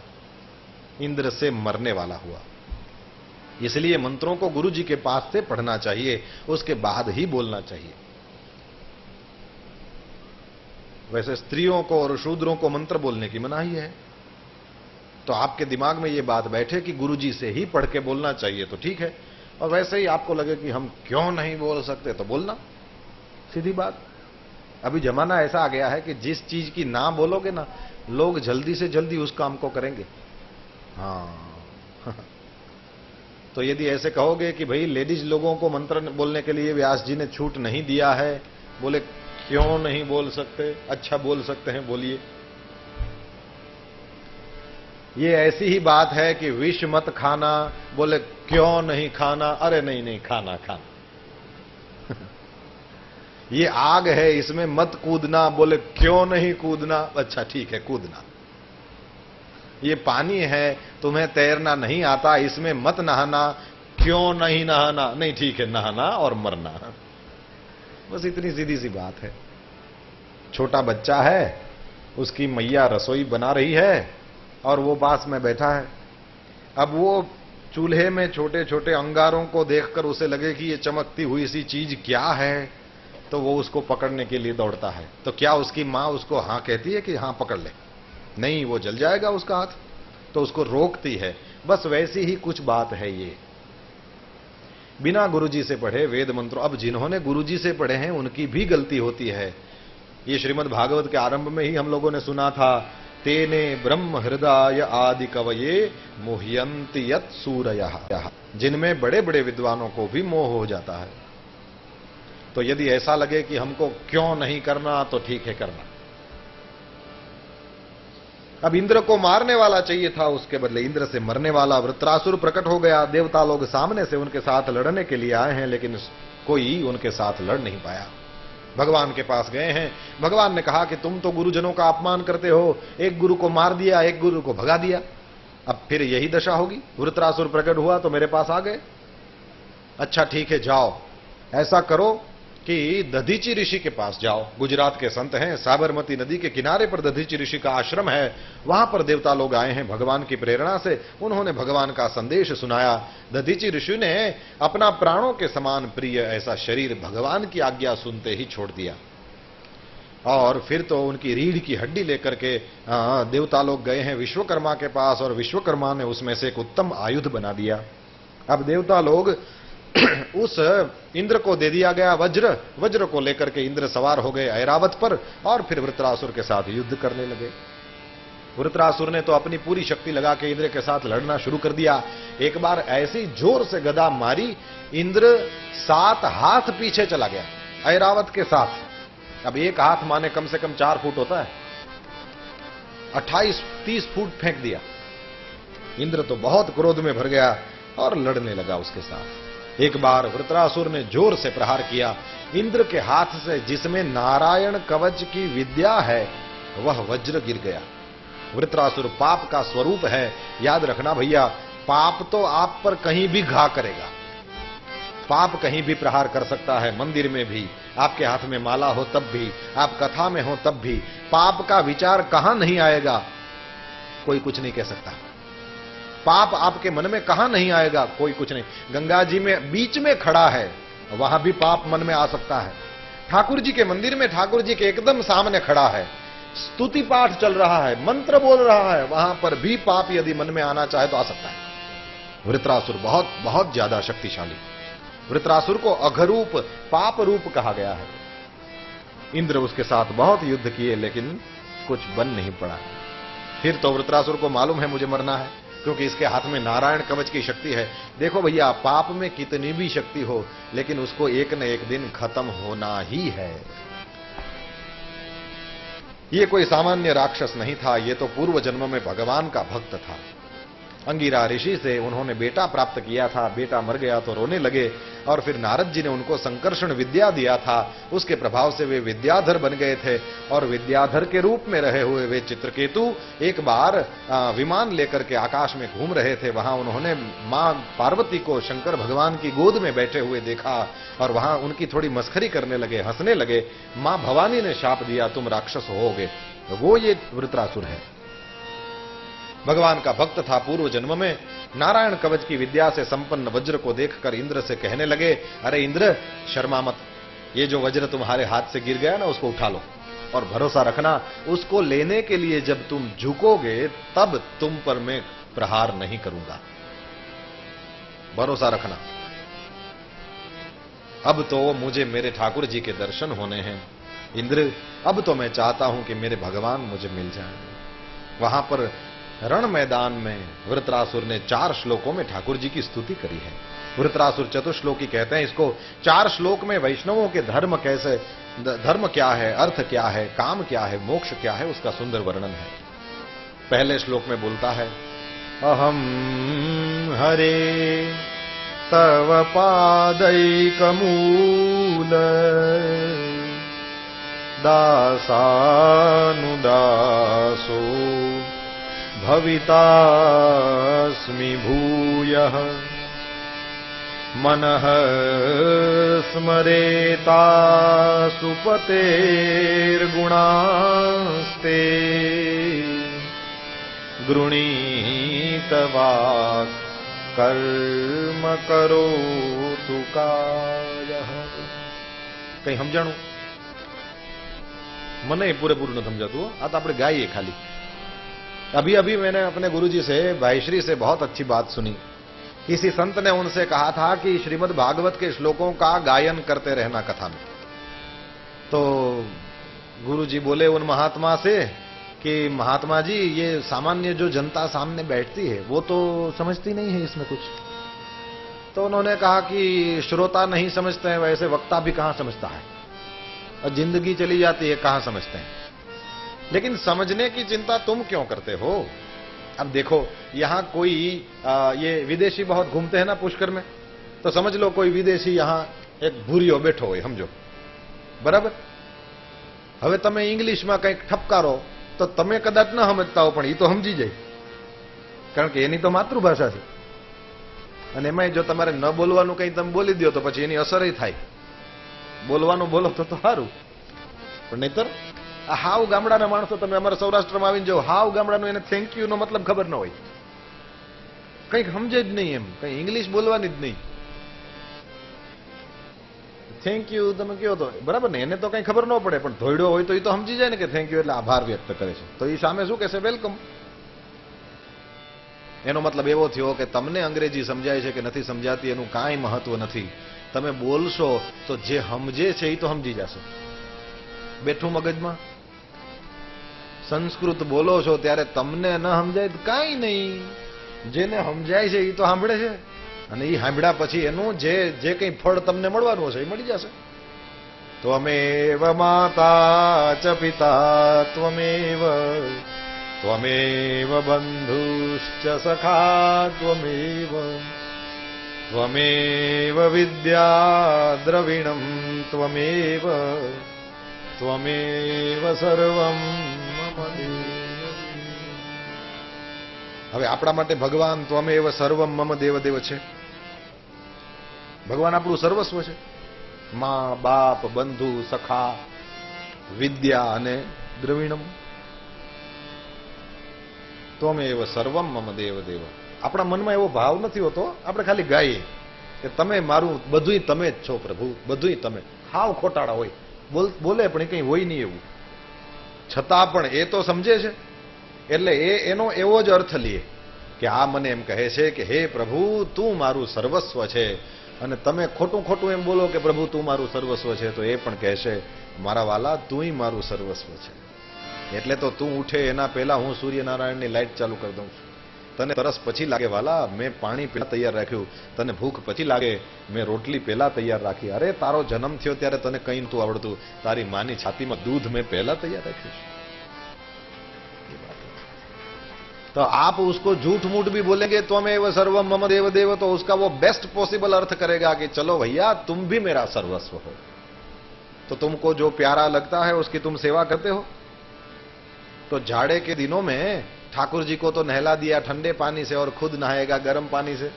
इंद्र से मरने वाला हुआ। इसलिए मंत्रों को गुरु जी के पास से पढ़ना चाहिए, उसके बाद ही बोलना चाहिए। वैसे स्त्रियों को और शूद्रों को मंत्र बोलने की मनाही है। तो आपके दिमाग में यह बात बैठे कि गुरु जी से ही पढ़ के बोलना चाहिए तो ठीक है, और वैसे ही आपको लगे कि हम क्यों नहीं बोल सकते तो बोलना, सीधी बात। अभी जमाना ऐसा आ गया है कि जिस चीज की ना बोलोगे ना, लोग जल्दी से जल्दी उस काम को करेंगे। हाँ तो यदि ऐसे कहोगे कि भाई लेडीज लोगों को मंत्र बोलने के लिए व्यास जी ने छूट नहीं दिया है, बोले क्यों नहीं बोल सकते? अच्छा बोल सकते हैं, बोलिए। ये ऐसी ही बात है कि विष मत खाना, बोले क्यों नहीं खाना? अरे नहीं नहीं, खाना खाना। ये आग है, इसमें मत कूदना, बोले क्यों नहीं कूदना? अच्छा ठीक है, कूदना। ये पानी है, तुम्हें तैरना नहीं आता, इसमें मत नहाना, क्यों नहीं नहाना? नहीं ठीक है, नहाना और मरना। बस इतनी सीधी सी बात है। छोटा बच्चा है, उसकी मैया रसोई बना रही है और वो पास में बैठा है। अब वो चूल्हे में छोटे छोटे अंगारों को देखकर उसे लगे कि ये चमकती हुई सी चीज क्या है, तो वो उसको पकड़ने के लिए दौड़ता है। तो क्या उसकी मां उसको हां कहती है कि हां पकड़ ले? नहीं, वो जल जाएगा उसका हाथ, तो उसको रोकती है। बस वैसी ही कुछ बात है ये। बिना गुरुजी से पढ़े वेद मंत्रों, अब जिन्होंने गुरुजी से पढ़े हैं उनकी भी गलती होती है। ये श्रीमद् भागवत के आरंभ में ही हम लोगों ने सुना था, तेने ब्रह्म हृदय आदि कवये मोह्यन्ति यत् सूरयः। जिनमें बड़े बड़े विद्वानों को भी मोह हो जाता है। तो यदि ऐसा लगे कि हमको क्यों नहीं करना, तो ठीक है, करना। अब इंद्र को मारने वाला चाहिए था, उसके बदले इंद्र से मरने वाला वृत्रासुर प्रकट हो गया। देवता लोग सामने से उनके साथ लड़ने के लिए आए हैं, लेकिन कोई उनके साथ लड़ नहीं पाया। भगवान के पास गए हैं, भगवान ने कहा कि तुम तो गुरुजनों का अपमान करते हो, एक गुरु को मार दिया, एक गुरु को भगा दिया, अब फिर यही दशा होगी। वृत्रासुर प्रकट हुआ तो मेरे पास आ गए। अच्छा ठीक है, जाओ, ऐसा करो कि दधीची ऋषि के पास जाओ। गुजरात के संत हैं, साबरमती नदी के किनारे पर दधीची ऋषि का आश्रम है, वहां पर देवता लोग आए हैं भगवान की प्रेरणा से। उन्होंने भगवान का संदेश सुनाया। दधीची ऋषि ने अपना प्राणों के समान प्रिय ऐसा शरीर भगवान की आज्ञा सुनते ही छोड़ दिया, और फिर तो उनकी रीढ़ की हड्डी लेकर के देवता लोग गए हैं विश्वकर्मा के पास, और विश्वकर्मा ने उसमें से एक उत्तम आयुध बना दिया। अब देवता लोग उस इंद्र को दे दिया गया वज्र, वज्र को लेकर के इंद्र सवार हो गए ऐरावत पर, और फिर वृत्रासुर के साथ युद्ध करने लगे। वृत्रासुर ने तो अपनी पूरी शक्ति लगा के इंद्र के साथ लड़ना शुरू कर दिया। एक बार ऐसी जोर से गदा मारी, इंद्र 7 हाथ पीछे चला गया ऐरावत के साथ। अब एक हाथ माने कम से कम 4 फुट होता है, 28-30 फुट फेंक दिया। इंद्र तो बहुत क्रोध में भर गया और लड़ने लगा उसके साथ। एक बार वृत्रासुर ने जोर से प्रहार किया, इंद्र के हाथ से जिसमें नारायण कवच की विद्या है वह वज्र गिर गया। वृत्रासुर पाप का स्वरूप है, याद रखना भैया, पाप तो आप पर कहीं भी घा करेगा, पाप कहीं भी प्रहार कर सकता है, मंदिर में भी, आपके हाथ में माला हो तब भी, आप कथा में हो तब भी, पाप का विचार कहां नहीं आएगा कोई कुछ नहीं कह सकता। पाप आपके मन में कहां नहीं आएगा कोई कुछ नहीं। गंगा जी में बीच में खड़ा है, वहां भी पाप मन में आ सकता है। ठाकुर जी के मंदिर में ठाकुर जी के एकदम सामने खड़ा है, स्तुति पाठ चल रहा है, मंत्र बोल रहा है, वहां पर भी पाप यदि मन में आना चाहे तो आ सकता है। वृत्रासुर बहुत बहुत ज्यादा शक्तिशाली। वृत्रासुर को अघरूप, पाप रूप कहा गया है। इंद्र उसके साथ बहुत युद्ध किए लेकिन कुछ बन नहीं पड़ा। फिर तो वृत्रासुर को मालूम है मुझे मरना है, क्योंकि इसके हाथ में नारायण कवच की शक्ति है। देखो भैया, पाप में कितनी भी शक्ति हो लेकिन उसको एक न एक दिन खत्म होना ही है। ये कोई सामान्य राक्षस नहीं था, ये तो पूर्व जन्म में भगवान का भक्त था। अंगिरा ऋषि से उन्होंने बेटा प्राप्त किया था, बेटा मर गया तो रोने लगे, और फिर नारद जी ने उनको संकर्षण विद्या दिया था, उसके प्रभाव से वे विद्याधर बन गए थे। और विद्याधर के रूप में रहे हुए वे चित्रकेतु एक बार विमान लेकर के आकाश में घूम रहे थे। वहां उन्होंने मां पार्वती को शंकर भगवान की गोद में बैठे हुए देखा, और वहां उनकी थोड़ी मस्खरी करने लगे, हंसने लगे। मां भवानी ने शाप दिया, तुम राक्षस होगे। वो ये वृत्रासुर है, भगवान का भक्त था पूर्व जन्म में। नारायण कवच की विद्या से संपन्न वज्र को देखकर इंद्र से कहने लगे, अरे इंद्र शर्मा मत, ये जो वज्र तुम्हारे हाथ से गिर गया ना उसको उठा लो, और भरोसा रखना उसको लेने के लिए जब तुम झुकोगे तब तुम पर मैं प्रहार नहीं करूंगा, भरोसा रखना। अब तो मुझे मेरे ठाकुर जी के दर्शन होने हैं इंद्र, अब तो मैं चाहता हूं कि मेरे भगवान मुझे मिल जाएं। वहां पर रण मैदान में वृत्रासुर ने 4 श्लोकों में ठाकुर जी की स्तुति करी है। वृत्रासुर चतुश्लोकी कहते हैं इसको। 4 श्लोक में वैष्णवों के धर्म कैसे, धर्म क्या है, अर्थ क्या है, काम क्या है, मोक्ष क्या है, उसका सुंदर वर्णन है। पहले श्लोक में बोलता है, अहम हरे तव पादैकमूल दासानुदासो भवितास्मि भूयः मनः स्मरेता सुपतेर्गुणास्ते गृणीतवाक् कर्म करोतु कायः। कहीं समझाणु મને પૂરેપૂરું ન સમજાતું, આ તો આપણે ગાઈએ ખાલી। अभी अभी मैंने अपने गुरुजी से, भाईश्री से बहुत अच्छी बात सुनी। किसी संत ने उनसे कहा था कि श्रीमद् भागवत के श्लोकों का गायन करते रहना कथा में। तो गुरुजी बोले उन महात्मा से कि महात्मा जी, ये सामान्य जो जनता सामने बैठती है वो तो समझती नहीं है इसमें कुछ। तो उन्होंने कहा कि श्रोता नहीं समझते हैं, वैसे वक्ता भी कहां समझता है, और जिंदगी चली जाती है कहां समझते हैं। लेकिन समझने की चिंता तुम क्यों करते हो? अब देखो, यहां कोई ये विदेशी बहुत घूमते हैं ना पुष्कर में, तो समझ लो कोई विदेशी यहां એક ભૂરિયો બેઠો હોય, સમજો, બરાબર? હવે તમે ઇંગ્લિશમાં કંઈક ઠપકારો તો તમે કદાચ ન સમજતા હો, પણ એ તો સમજી જાય, કારણ કે એની તો માતૃભાષા છે. અને એમાંય જો તમારે ન બોલવાનું કંઈ તમે બોલી દો તો પછી એની અસર થાય. બોલવાનું બોલો તો સારું, પણ નહીતર આ હાવ ગામડાના માણસો, તમે અમારા સૌરાષ્ટ્રમાં આવીને જો હાવ ગામડાનું, એને થેન્ક યુ નો મતલબ ખબર ન હોય, કંઈક સમજે જ નહીં, એમ કંઈ ઇંગ્લિશ બોલવાની જ નહીં. થેન્ક યુ તમે કહો તો બરાબર ને, એને તો કંઈ ખબર ન પડે, પણ ધોયડો હોય તો એ તો સમજી જાય ને કે થેન્ક યુ એટલે આભાર વ્યક્ત કરે છે, તો એ સામે શું કહેશે? વેલકમ. એનો મતલબ એવો થયો કે તમને અંગ્રેજી સમજાય છે કે નથી સમજાતી એનું કાંઈ મહત્વ નથી. તમે બોલશો તો જે સમજે છે એ તો સમજી જશે. બેઠું મગજમાં સંસ્કૃત બોલો છો ત્યારે તમને ન સમજાય તો કાંઈ નહીં, જેને સમજાય છે એ તો સાંભળે છે, અને એ સાંભળ્યા પછી એનું જે કંઈ ફળ તમને મળવાનું હશે એ મળી જશે. ત્વમેવ માતા ચ પિતા ત્વમેવ ત્વમેવ બંધુશ્ચ સખા ત્વમેવ ત્વમેવ વિદ્યા દ્રવિણમ ત્વમેવ ત્વમેવ સર્વમ મમ દેવ. હવે આપણા માટે ભગવાન ત્વમેવ સર્વમ મમ દેવ દેવ છે. ભગવાન આપણું સર્વસ્વ છે. મા, બાપ, બંધુ, સખા, વિદ્યા અને દ્રવિણમ. ત્વમેવ સર્વમ મમ દેવ દેવ. આપણા મનમાં એવો ભાવ નથી હોતો, આપણે ખાલી ગાઈએ કે તમે મારું બધુંય તમે જ છો પ્રભુ, બધુંય તમે. હાવ ખોટાડા હોય, બોલે પણ એ કંઈ હોય નહીં એવું, છતાં પણ એ તો સમજે છે. એટલે એનો એવો જ અર્થ લે કે આ મને એમ કહે છે કે હે પ્રભુ તું મારું સર્વસ્વ છે, અને તમે ખોટું ખોટું એમ બોલો કે પ્રભુ તું મારું સર્વસ્વ છે, તો એ પણ કહેશે મારા વાલા તુંય મારું સર્વસ્વ છે. એટલે તો તું ઉઠે એના પહેલા હું સૂર્યનારાયણની લાઈટ ચાલુ કરી દઉં છું. તને તરસ પછી લાગે વાલા મેં પાણી પહેલા તૈયાર રાખ્યું, તને ભૂખ પછી લાગે મેં રોટલી પહેલા તૈયાર રાખી. અરે તારો જન્મ થયો ત્યારે તને કંઈ નતું આવડતું, તારી માની છાતીમાં દૂધ મેં પહેલા તૈયાર રાખ્યું. तो आप उसको झूठ मूठ भी बोलेंगे त्वमेव सर्वम मम देव देव, तो उसका वो बेस्ट पॉसिबल अर्थ करेगा कि चलो भैया तुम भी मेरा सर्वस्व हो. तो तुमको जो प्यारा लगता है उसकी तुम सेवा करते हो. तो जाड़े के दिनों में ठाकुर जी को तो नहला दिया ठंडे पानी से और खुद नहाएगा गर्म पानी से,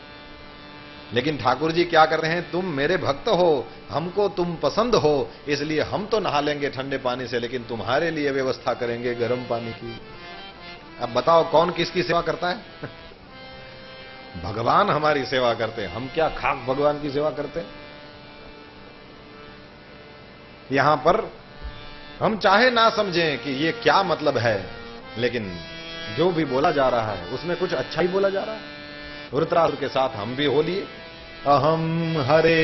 लेकिन ठाकुर जी क्या कर रहे हैं? तुम मेरे भक्त हो, हमको तुम पसंद हो, इसलिए हम तो नहा लेंगे ठंडे पानी से, लेकिन तुम्हारे लिए व्यवस्था करेंगे गर्म पानी की. अब बताओ कौन किसकी सेवा करता है? भगवान हमारी सेवा करते हैं. हम क्या खाक भगवान की सेवा करते हैं? यहां पर हम चाहे ना समझें कि ये क्या मतलब है, लेकिन जो भी बोला जा रहा है उसमें कुछ अच्छा ही बोला जा रहा है. वृत्रासुर के साथ हम भी हो लिए. अहम हरे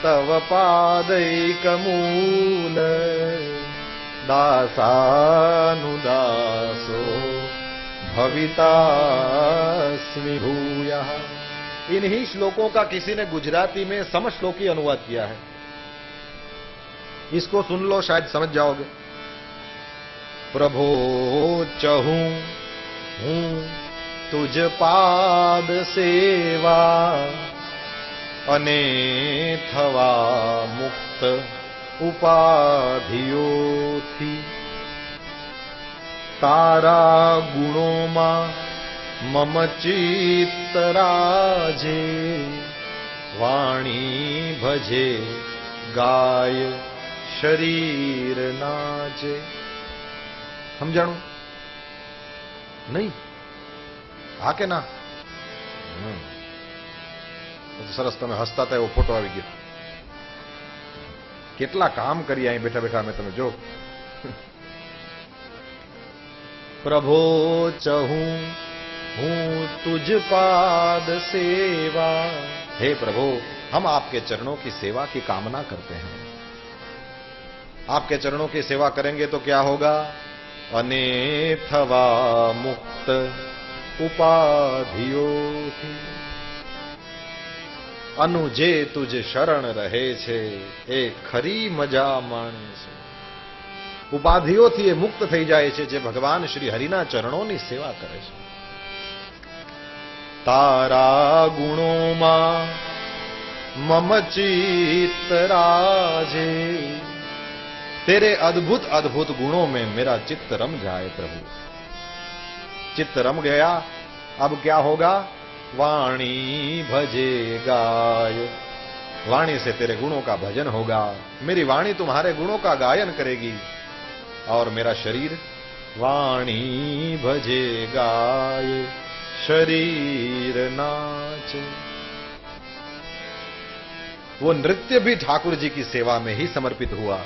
तव पादैकमूल दासानुदासो भवितास्मि भूयः. इन्हीं श्लोकों का किसी ने गुजराती में समश्लोकी अनुवाद किया है. इसको सुन लो, शायद समझ जाओगे. प्रभो चहूं हूं तुझ पाद सेवा, अने थवा मुक्त उपाधियोथी. तारा गुणों मम चित्त राजे, वाणी भजे गाय शरीर नाचे. समझाणु नहीं? हा के ना? सरस તમે હસતા હતા એવો ફોટો આવી ગયો. કેટલા કામ કરી અહીં બેઠા બેઠા અમે, તમે જો. प्रभो चहूं हूं तुझ पाद सेवा. हे प्रभु हम आपके चरणों की सेवा की कामना करते हैं. आपके चरणों की सेवा करेंगे तो क्या होगा? अनेथवा मुक्त उपाधियोथी. अनुजे तुझ शरण रहे छे ए खरी मजा माणे छे. ઉપાધિઓથી એ મુક્ત થઈ જાય છે જે ભગવાન શ્રી હરિના ચરણોની સેવા કરે છે. તારા ગુણોમાં मम चित्त राजे। तेरे अद्भुत अद्भुत गुणों में मेरा चित्त रम जाए प्रभु। चित्त रम गया, अब क्या होगा? वाणी भजे गाय। वाणी से तेरे गुणों का भजन होगा, मेरी वाणी तुम्हारे गुणों का गायन करेगी, और मेरा शरीर वाणी भजे गाय, शरीर नाचे। वो नृत्य भी ठाकुर जी की सेवा में ही समर्पित हुआ,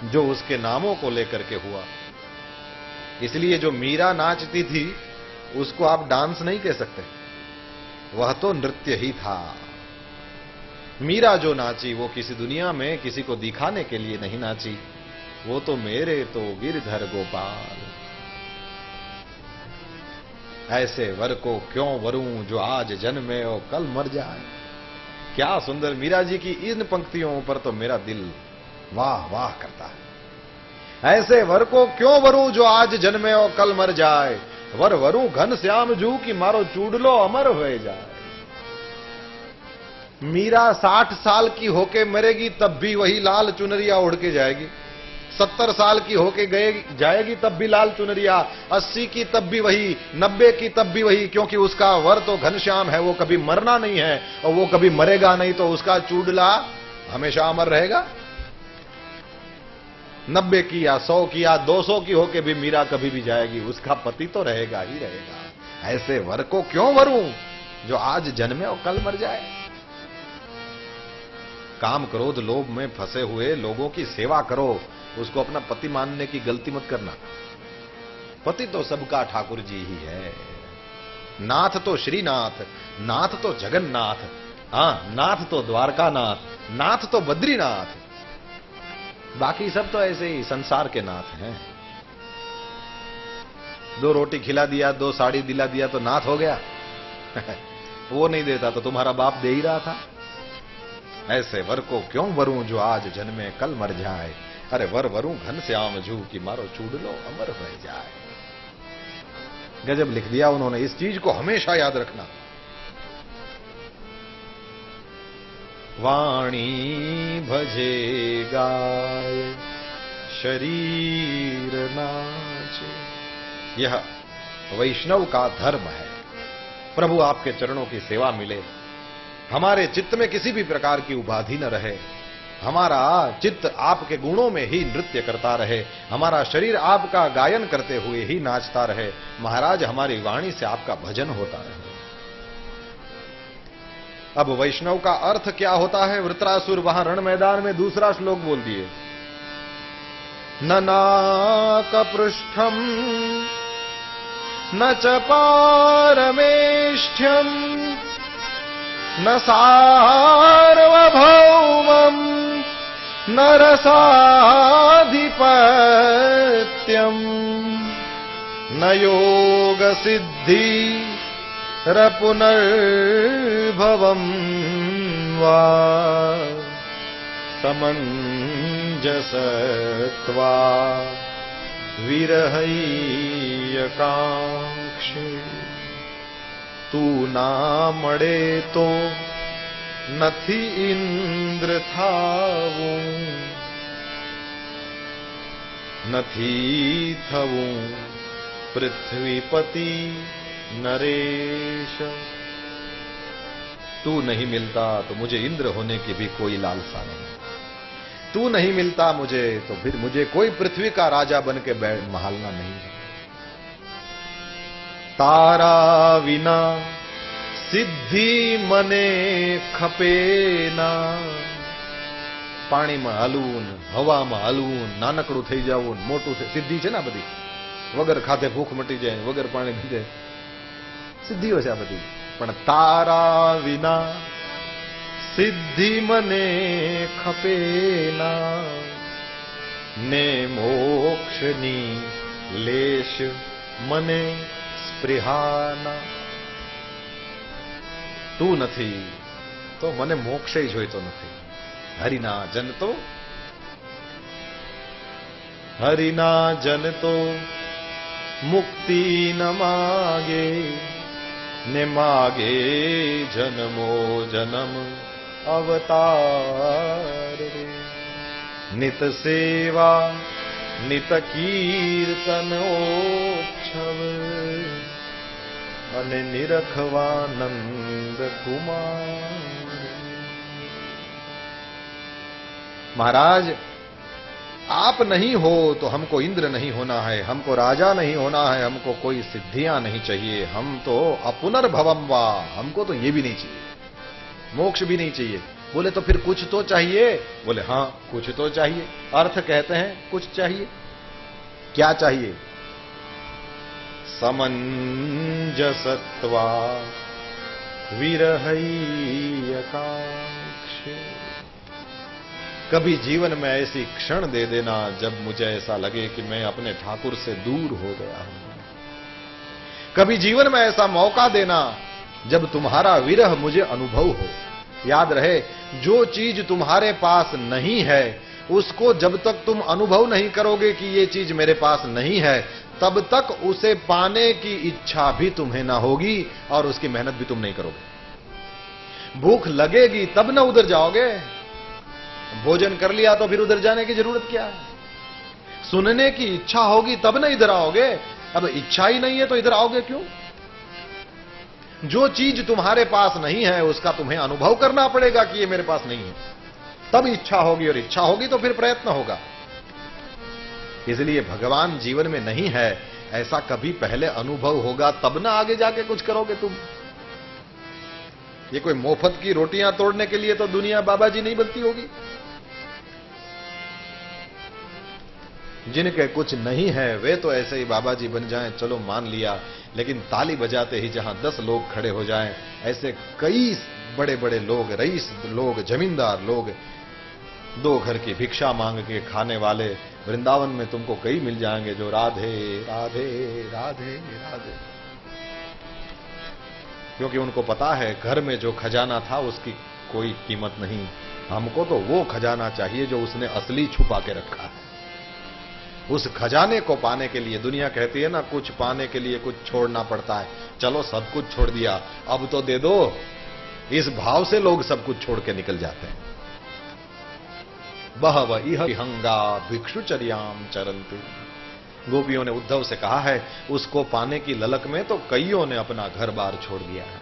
जो उसके नामों को लेकर के हुआ। इसलिए जो मीरा नाचती थी उसको आप डांस नहीं कह सकते, वह तो नृत्य ही था। मीरा जो नाची वो किसी दुनिया में किसी को दिखाने के लिए नहीं नाची, वो तो मेरे तो गिरधर गोपाल। ऐसे वर को क्यों वरूं जो आज जन्मे और कल मर जाए। क्या सुंदर! मीरा जी की इन पंक्तियों पर तो मेरा दिल वाह वाह करता है। ऐसे वर को क्यों वरूं जो आज जन्मे और कल मर जाए, वर वरूं घन श्याम जू की मारो चूडलो अमर हो जाए। मीरा 60 साल की होके मरेगी तब भी वही लाल चुनरिया ओढ़ के जाएगी, 70 साल की होके जाएगी तब भी लाल चुनरिया, 80 की तब भी वही, 90 की तब भी वही, क्योंकि उसका वर तो घनश्याम है, वो कभी मरना नहीं है और वो कभी मरेगा नहीं, तो उसका चूडला हमेशा अमर रहेगा। 90 की या 100 की या 200 की होके भी मीरा कभी भी जाएगी, उसका पति तो रहेगा ही रहेगा। ऐसे वर को क्यों वरूं जो आज जन्मे और कल मर जाए। काम क्रोध लोभ में फंसे हुए लोगों की सेवा करो, उसको अपना पति मानने की गलती मत करना। पति तो सबका ठाकुर जी ही है। नाथ तो श्रीनाथ, नाथ तो जगन्नाथ, हाँ नाथ तो द्वारकानाथ, नाथ तो बद्रीनाथ, बाकी सब तो ऐसे ही संसार के नाथ हैं। 2 रोटी खिला दिया, 2 साड़ी दिला दिया तो नाथ हो गया। वो नहीं देता तो तुम्हारा बाप दे ही रहा था। ऐसे वर को क्यों वरूं जो आज जन्मे कल मर जाए, अरे वर वरूं घन श्याम जू की मारो चूडलो अमर हो जाए। गजब लिख दिया उन्होंने। इस चीज को हमेशा याद रखना। वाणी भजे गाय, शरीर नाचे। यह वैष्णव का धर्म है। प्रभु आपके चरणों की सेवा मिले, हमारे चित्त में किसी भी प्रकार की उपाधि न रहे, हमारा चित्त आपके गुणों में ही नृत्य करता रहे, हमारा शरीर आपका गायन करते हुए ही नाचता रहे, महाराज हमारी वाणी से आपका भजन होता रहे। अब वैष्णव का अर्थ क्या होता है? वृत्रासुर वहां रण मैदान में दूसरा श्लोक बोल दिए। न नाकपृष्ठम न च पारमेष्ठ्यम न सार्वभौमं न रसाधिपत्यं न योग सिद्धि पुनर्भवं वा समञ्जसत्वा विरहैयकांक्षे। तू ना મળે તો નથી ઇન્દ્ર થાવું, નથી થવું પૃથ્વીપતિ नरेश। तू नहीं मिलता तो मुझे इंद्र होने की भी कोई लालसा नहीं, तू नहीं मिलता मुझे तो फिर मुझे कोई पृथ्वी का राजा बन के बैठ महालना नहीं है। तारा विना सिद्धि मने खपेना। पानी में हलવું, हवा में हलવું, नानकड़ू थई जाવું, मोटू सिद्धि है ना बधी। वगर खाते भूख मटी जाए, वगर पानी पीते सिद्धिओ છે આ બધી। પણ તારા વિના સિદ્ધિ મને ખપેના, ને મોક્ષની લેશ મને સ્પૃહાના। તું નથી તો મને મોક્ષ જોઈતો નથી। હરિના જન તો, હરિના જન તો मुक्ति न मागे, ने मागे जन्मो जन्म अवतार रे। नित सेवा नित कीर्तन ओच्छव, अने निरखवानंद कुमार। महाराज आप नहीं हो तो हमको इंद्र नहीं होना है, हमको राजा नहीं होना है, हमको कोई सिद्धियां नहीं चाहिए, हम तो अपुनर्भवम वा, हमको तो ये भी नहीं चाहिए, मोक्ष भी नहीं चाहिए। बोले तो फिर कुछ तो चाहिए? बोले हां कुछ तो चाहिए। अर्थ कहते हैं कुछ चाहिए। क्या चाहिए? समंजसत्वा विरहैयकांक्षे। कभी जीवन में ऐसी क्षण दे देना जब मुझे ऐसा लगे कि मैं अपने ठाकुर से दूर हो गया हूं। कभी जीवन में ऐसा मौका देना जब तुम्हारा विरह मुझे अनुभव हो। याद रहे, जो चीज तुम्हारे पास नहीं है उसको जब तक तुम अनुभव नहीं करोगे कि ये चीज मेरे पास नहीं है, तब तक उसे पाने की इच्छा भी तुम्हें ना होगी और उसकी मेहनत भी तुम नहीं करोगे। भूख लगेगी तब ना उधर जाओगे। भोजन कर लिया तो फिर उधर जाने की जरूरत क्या है? सुनने की इच्छा होगी तब ना इधर आओगे। अब इच्छा ही नहीं है तो इधर आओगे क्यों? जो चीज तुम्हारे पास नहीं है उसका तुम्हें अनुभव करना पड़ेगा कि ये मेरे पास नहीं है, तब इच्छा होगी, और इच्छा होगी तो फिर प्रयत्न होगा। इसलिए भगवान जीवन में नहीं है ऐसा कभी पहले अनुभव होगा तब ना आगे जाके कुछ करोगे तुम। ये कोई मोफत की रोटियां तोड़ने के लिए तो दुनिया बाबा जी नहीं बनती होगी। जिनके कुछ नहीं है वे तो ऐसे ही बाबा जी बन जाएं, चलो मान लिया, लेकिन ताली बजाते ही जहां 10 लोग खड़े हो जाएं, ऐसे कई बड़े बड़े लोग, रईस लोग, जमींदार लोग, 2 घर की भिक्षा मांग के खाने वाले वृंदावन में तुमको कई मिल जाएंगे जो राधे राधे राधे राधे, क्योंकि उनको पता है घर में जो खजाना था उसकी कोई कीमत नहीं। हमको तो वो खजाना चाहिए जो उसने असली छुपा के रखा है। उस खजाने को पाने के लिए, दुनिया कहती है ना कुछ पाने के लिए कुछ छोड़ना पड़ता है, चलो सब कुछ छोड़ दिया, अब तो दे दो। इस भाव से लोग सब कुछ छोड़ के निकल जाते हैं। बहव इह विहंगा भिक्षुचर्याम चरन्ति। गोपियों ने उद्धव से कहा है उसको पाने की ललक में तो कईयों ने अपना घर बार छोड़ दिया है।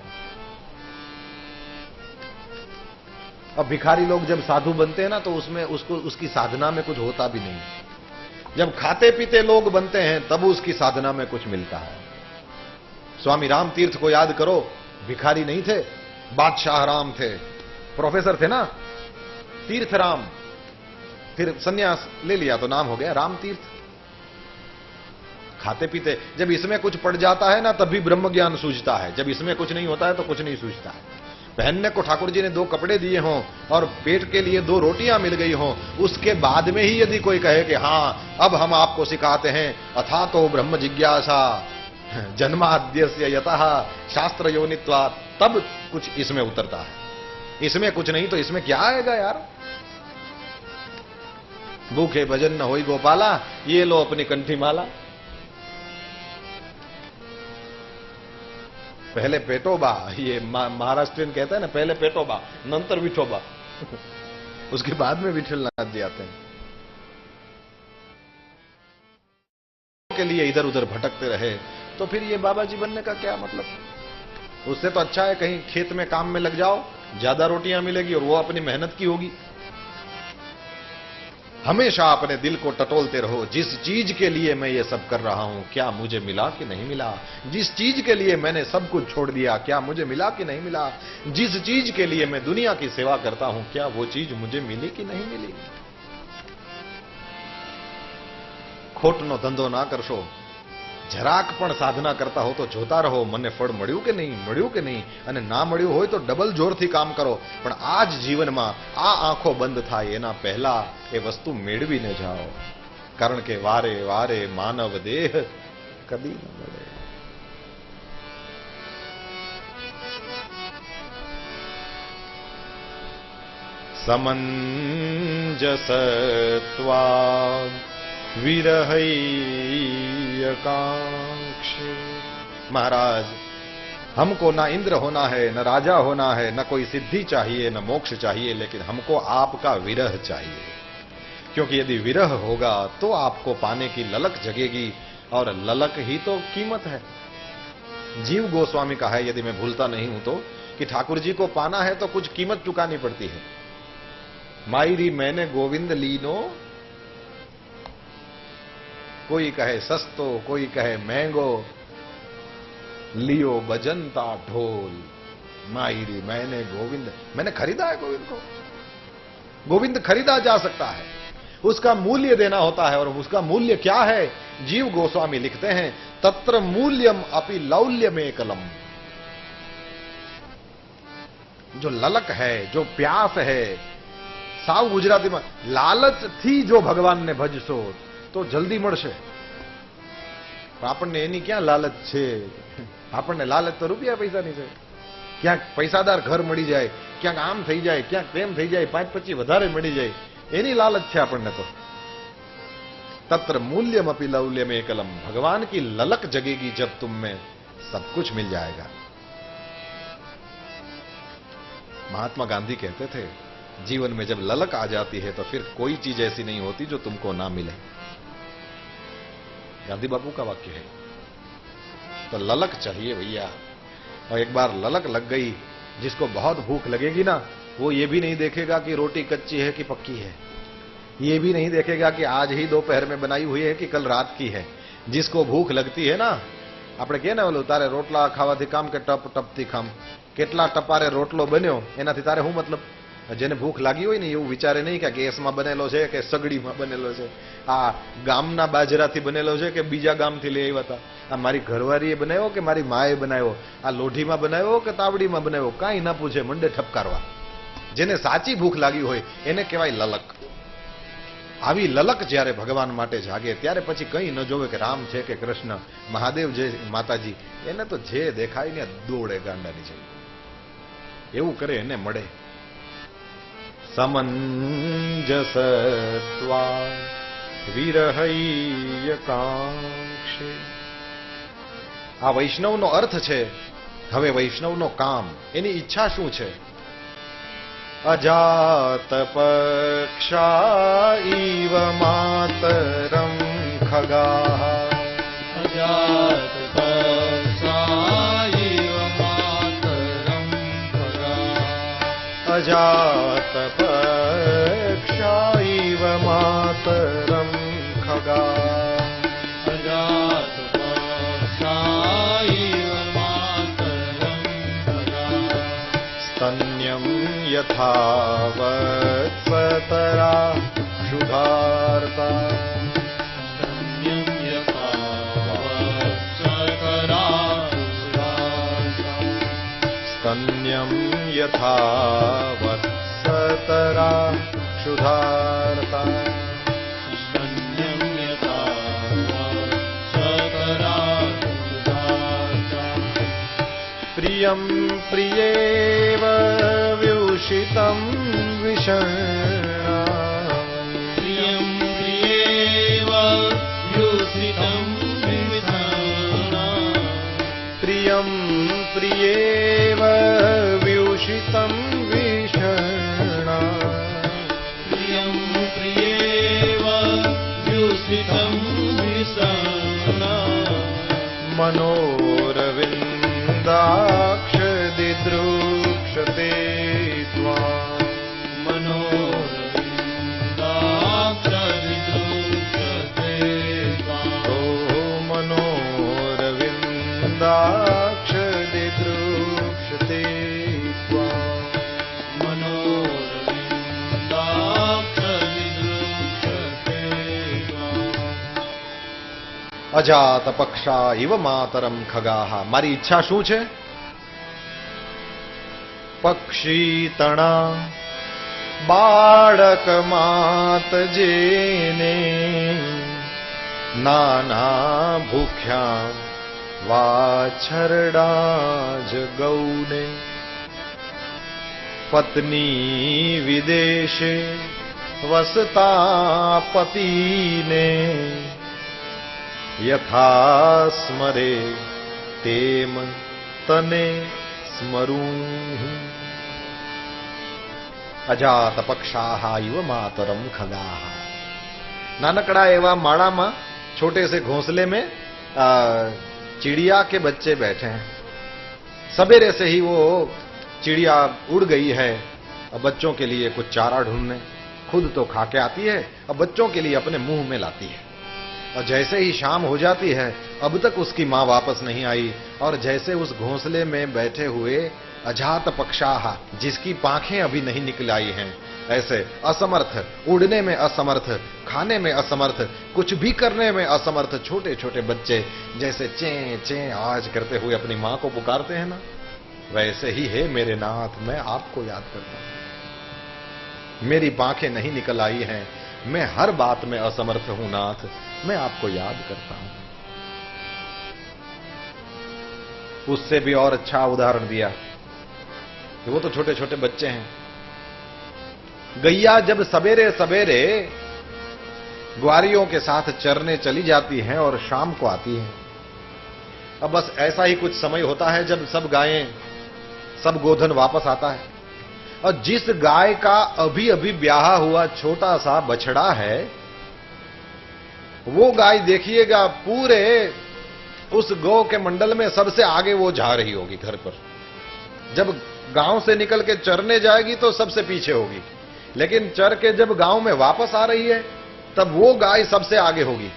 अब भिखारी लोग जब साधु बनते हैं ना तो उसमें उसको उसकी साधना में कुछ होता भी नहीं। जब खाते पीते लोग बनते हैं तब उसकी साधना में कुछ मिलता है। स्वामी राम तीर्थ को याद करो, भिखारी नहीं थे, बादशाह राम थे, प्रोफेसर थे ना, तीर्थ राम, फिर सन्यास ले लिया तो नाम हो गया राम तीर्थ। खाते पीते, जब इसमें कुछ पड़ जाता है ना तब भी ब्रह्म ज्ञान सूझता है, जब इसमें कुछ नहीं होता है तो कुछ नहीं सूझता है। पहनने को ठाकुर जी ने 2 कपड़े दिए हों और पेट के लिए 2 रोटियां मिल गई हों, उसके बाद में ही यदि कोई कहे कि हां अब हम आपको सिखाते हैं अथा तो ब्रह्म जिज्ञासा जन्माद्यस्य यतः शास्त्र योनित्वा, तब कुछ इसमें उतरता है। इसमें कुछ नहीं तो इसमें क्या आएगा यार? भूखे भजन न होई गोपाला, ये लो अपनी कंठी माला। पहले पेटोबा, ये महाराष्ट्रियन कहता है ना, पहले पेटोबा नंतर विठोबा उसके बाद में विठलनाथ जी आते हैं। के लिए इधर उधर भटकते रहे तो फिर ये बाबा जी बनने का क्या मतलब? उससे तो अच्छा है कहीं खेत में काम में लग जाओ, ज्यादा रोटियां मिलेगी और वो अपनी मेहनत की होगी। हमेशा अपने दिल को टटोलते रहो, जिस चीज के लिए मैं ये सब कर रहा हूं क्या मुझे मिला कि नहीं मिला? जिस चीज के लिए मैंने सब कुछ छोड़ दिया क्या मुझे मिला कि नहीं मिला? जिस चीज के लिए मैं दुनिया की सेवा करता हूं क्या वो चीज मुझे मिली कि नहीं मिली? खोटनो धंधो ना करशो, જરાક પણ સાધના કરતા હો તો જોતા રહો મને ફળ મળ્યું કે નહીં, અને ના મળ્યું હોય તો ડબલ જોરથી કામ કરો, પણ આ જ જીવનમાં આ આંખો બંધ થાય એના પહેલા એ વસ્તુ મેળવીને જાઓ, કારણ કે વારે વારે માનવ દેહ કદી ન મળે. સમંજસત્વા विरहैयकांक्षे. महाराज हमको ना इंद्र होना है, न राजा होना है, न कोई सिद्धि चाहिए, न मोक्ष चाहिए, लेकिन हमको आपका विरह चाहिए। क्योंकि यदि विरह होगा तो आपको पाने की ललक जगेगी, और ललक ही तो कीमत है। जीव गोस्वामी का है, यदि मैं भूलता नहीं हूं तो, कि ठाकुर जी को पाना है तो कुछ कीमत चुकानी पड़ती है। मायरी मैंने गोविंद लीनो, कोई कहे सस्तो, कोई कहे महंगो, लियो बजंता ढोल। मायरी मैंने खरीदा है गोविंद को। गोविंद खरीदा जा सकता है, उसका मूल्य देना होता है। और उसका मूल्य क्या है? जीव गोस्वामी लिखते हैं, तत्र मूल्यम अपि लौल्यम एकलम। जो ललक है, जो प्यास है, साव गुजराती में लालच थी जो भगवान ने भजशो तो जल्दी મળશે। આપણને એની ક્યાં લાલચ છે? આપણને લાલચ તો રૂપિયા પૈસાની છે। ક્યાંક પૈસાદાર ઘર મળી જાય, ક્યાંક આમ થઈ જાય, ક્યાંક તેમ થઈ જાય, 5-25 વધારે મળી જાય, એની લાલચ છે આપણને તો। तत्र मूल्यम अपि लौल्यम एकलम। भगवान की ललक जगेगी जब तुम में सब कुछ मिल जाएगा। महात्मा गांधी कहते थे, जीवन में जब ललक आ जाती है तो फिर कोई चीज ऐसी नहीं होती जो तुमको ना मिले। गांधी बापू का वाक्य है। तो ललक चाहिए भैया। और एक बार ललक लग गई, जिसको बहुत भूख लगेगी ना, वो ये भी नहीं देखेगा कि रोटी कच्ची है कि पक्की है, ये भी नहीं देखेगा कि आज ही दोपहर में बनाई हुई है कि कल रात की है। जिसको भूख लगती है ना, આપણે કહે ને ઓલું તારે રોટલા ખાવાથી કામ કે ટપ ટપથી ખામ, કેટલા ટપારે રોટલો બન્યો એનાથી તારે શું મતલબ? જેને ભૂખ લાગી હોય ને એવું વિચારે નહીં કે ગેસમાં બનેલો છે કે સગડીમાં બનેલો છે, આ ગામના બાજરાથી બનેલો છે કે બીજા ગામથી લઈ આવ્યા હતા, આ મારી ઘરવાળીએ બનાવ્યો કે મારી માએ બનાવ્યો, આ લોઢીમાં બનાવ્યો કે તાવડીમાં બનાવ્યો, કાંઈ ના પૂછે, મંડે ઠપકારવા। જેને સાચી ભૂખ લાગી હોય એને કહેવાય લલક। આવી લલક જ્યારે ભગવાન માટે જાગે ત્યારે પછી કંઈ ન જોવે કે રામ છે કે કૃષ્ણ, મહાદેવ જે માતાજી, એને તો જે દેખાય ને દોડે ગાંડાની જેમ, એવું કરે એને મળે। समंजसत्वा विरहय्यकांक्षे। આ વૈષ્ણવનો અર્થ છે। હવે વૈષ્ણવનો કામ, એની ઈચ્છા શું છે? અજાત પક્ષા ઇવ માતરમ ખગાઃ। અજાત પક્ષા ઇવ માતરમ ખગાઃ। અજાત પક્ષા ઇવ માતરમ ખગાઃ। અજાત પક્ષા ઇવ માતરમ ખગાઃ। સ્તન્યમ યથાવત્સતરા ક્ષુધાર્તા। સ્તન્યમ યથાવત્સતરા ક્ષુધાર્તા। સ્તન્યમ યથાવત્સતરા ક્ષુધાર્તા। સ્તન્યમ યથાવત્સતરા ક્ષુધાર્તા। પ્રિયમ પ્રિયેવ વ્યુષિતમ વિષણા। પ્રિયં પ્રિયેવ વ્યુષિતં વિષણા। પ્રિયમ પ્રિયેવ વ્યુષિતમ વિષણા। પ્રિયં પ્રિયેવ વ્યુષિતં વિષણા। मनोरविन्दाक्ष दिदृक्षते त्वाम्। मनोरविन्दाक्षदिदृक्षते त्वाम्। ओ मनोरविन्दाक्ष दिदृक्षते त्वाम्। मनोरविन्दाक्षदिदृक्षते त्वाम्। અજાત પક્ષા ઇવ માતરમ ખગાઃ। મારી ઈચ્છા શું છે? પક્ષી તણા બાળક માત જેને, નાના ભૂખ્યા વાછરડા જગૌને। પત્ની વિદેશે વસતા પતિને, यथा स्मरे तेम तने स्मरूं अजात पक्षाः इव मातरम खगाः। नानकड़ा एवा माड़ा छोटे से घोंसले में चिड़िया के बच्चे बैठे हैं। सवेरे से ही वो चिड़िया उड़ गई है, अब बच्चों के लिए कुछ चारा ढूंढने, खुद तो खा के आती है, अब बच्चों के लिए अपने मुंह में लाती है। और जैसे ही शाम हो जाती है, अब तक उसकी मां वापस नहीं आई, और जैसे उस घोंसले में बैठे हुए अजात पक्षाः, जिसकी पांखें अभी नहीं निकल आई हैं, ऐसे असमर्थ, उड़ने में असमर्थ, खाने में असमर्थ, कुछ भी करने में असमर्थ छोटे छोटे बच्चे जैसे चें चें आवाज करते हुए अपनी मां को पुकारते हैं ना, वैसे ही है मेरे नाथ, मैं आपको याद करता हूं। मेरी पांखें नहीं निकल आई हैं, मैं हर बात में असमर्थ हूं नाथ, मैं आपको याद करता हूं। उससे भी और अच्छा उदाहरण दिया कि वो तो छोटे छोटे बच्चे हैं। गैया जब सवेरे सवेरे ग्वारियों के साथ चरने चली जाती हैं और शाम को आती हैं, अब बस ऐसा ही कुछ समय होता है जब सब गायें, सब गोधन वापस आता है, और जिस गाय का अभी अभी ब्याह हुआ छोटा सा बछड़ा है, वो गाय देखिएगा पूरे उस गौ के मंडल में सबसे आगे वो जा रही होगी घर पर। जब गांव से निकल के चरने जाएगी तो सबसे पीछे होगी, लेकिन चर के जब गांव में वापस आ रही है तब वो गाय सबसे आगे होगी।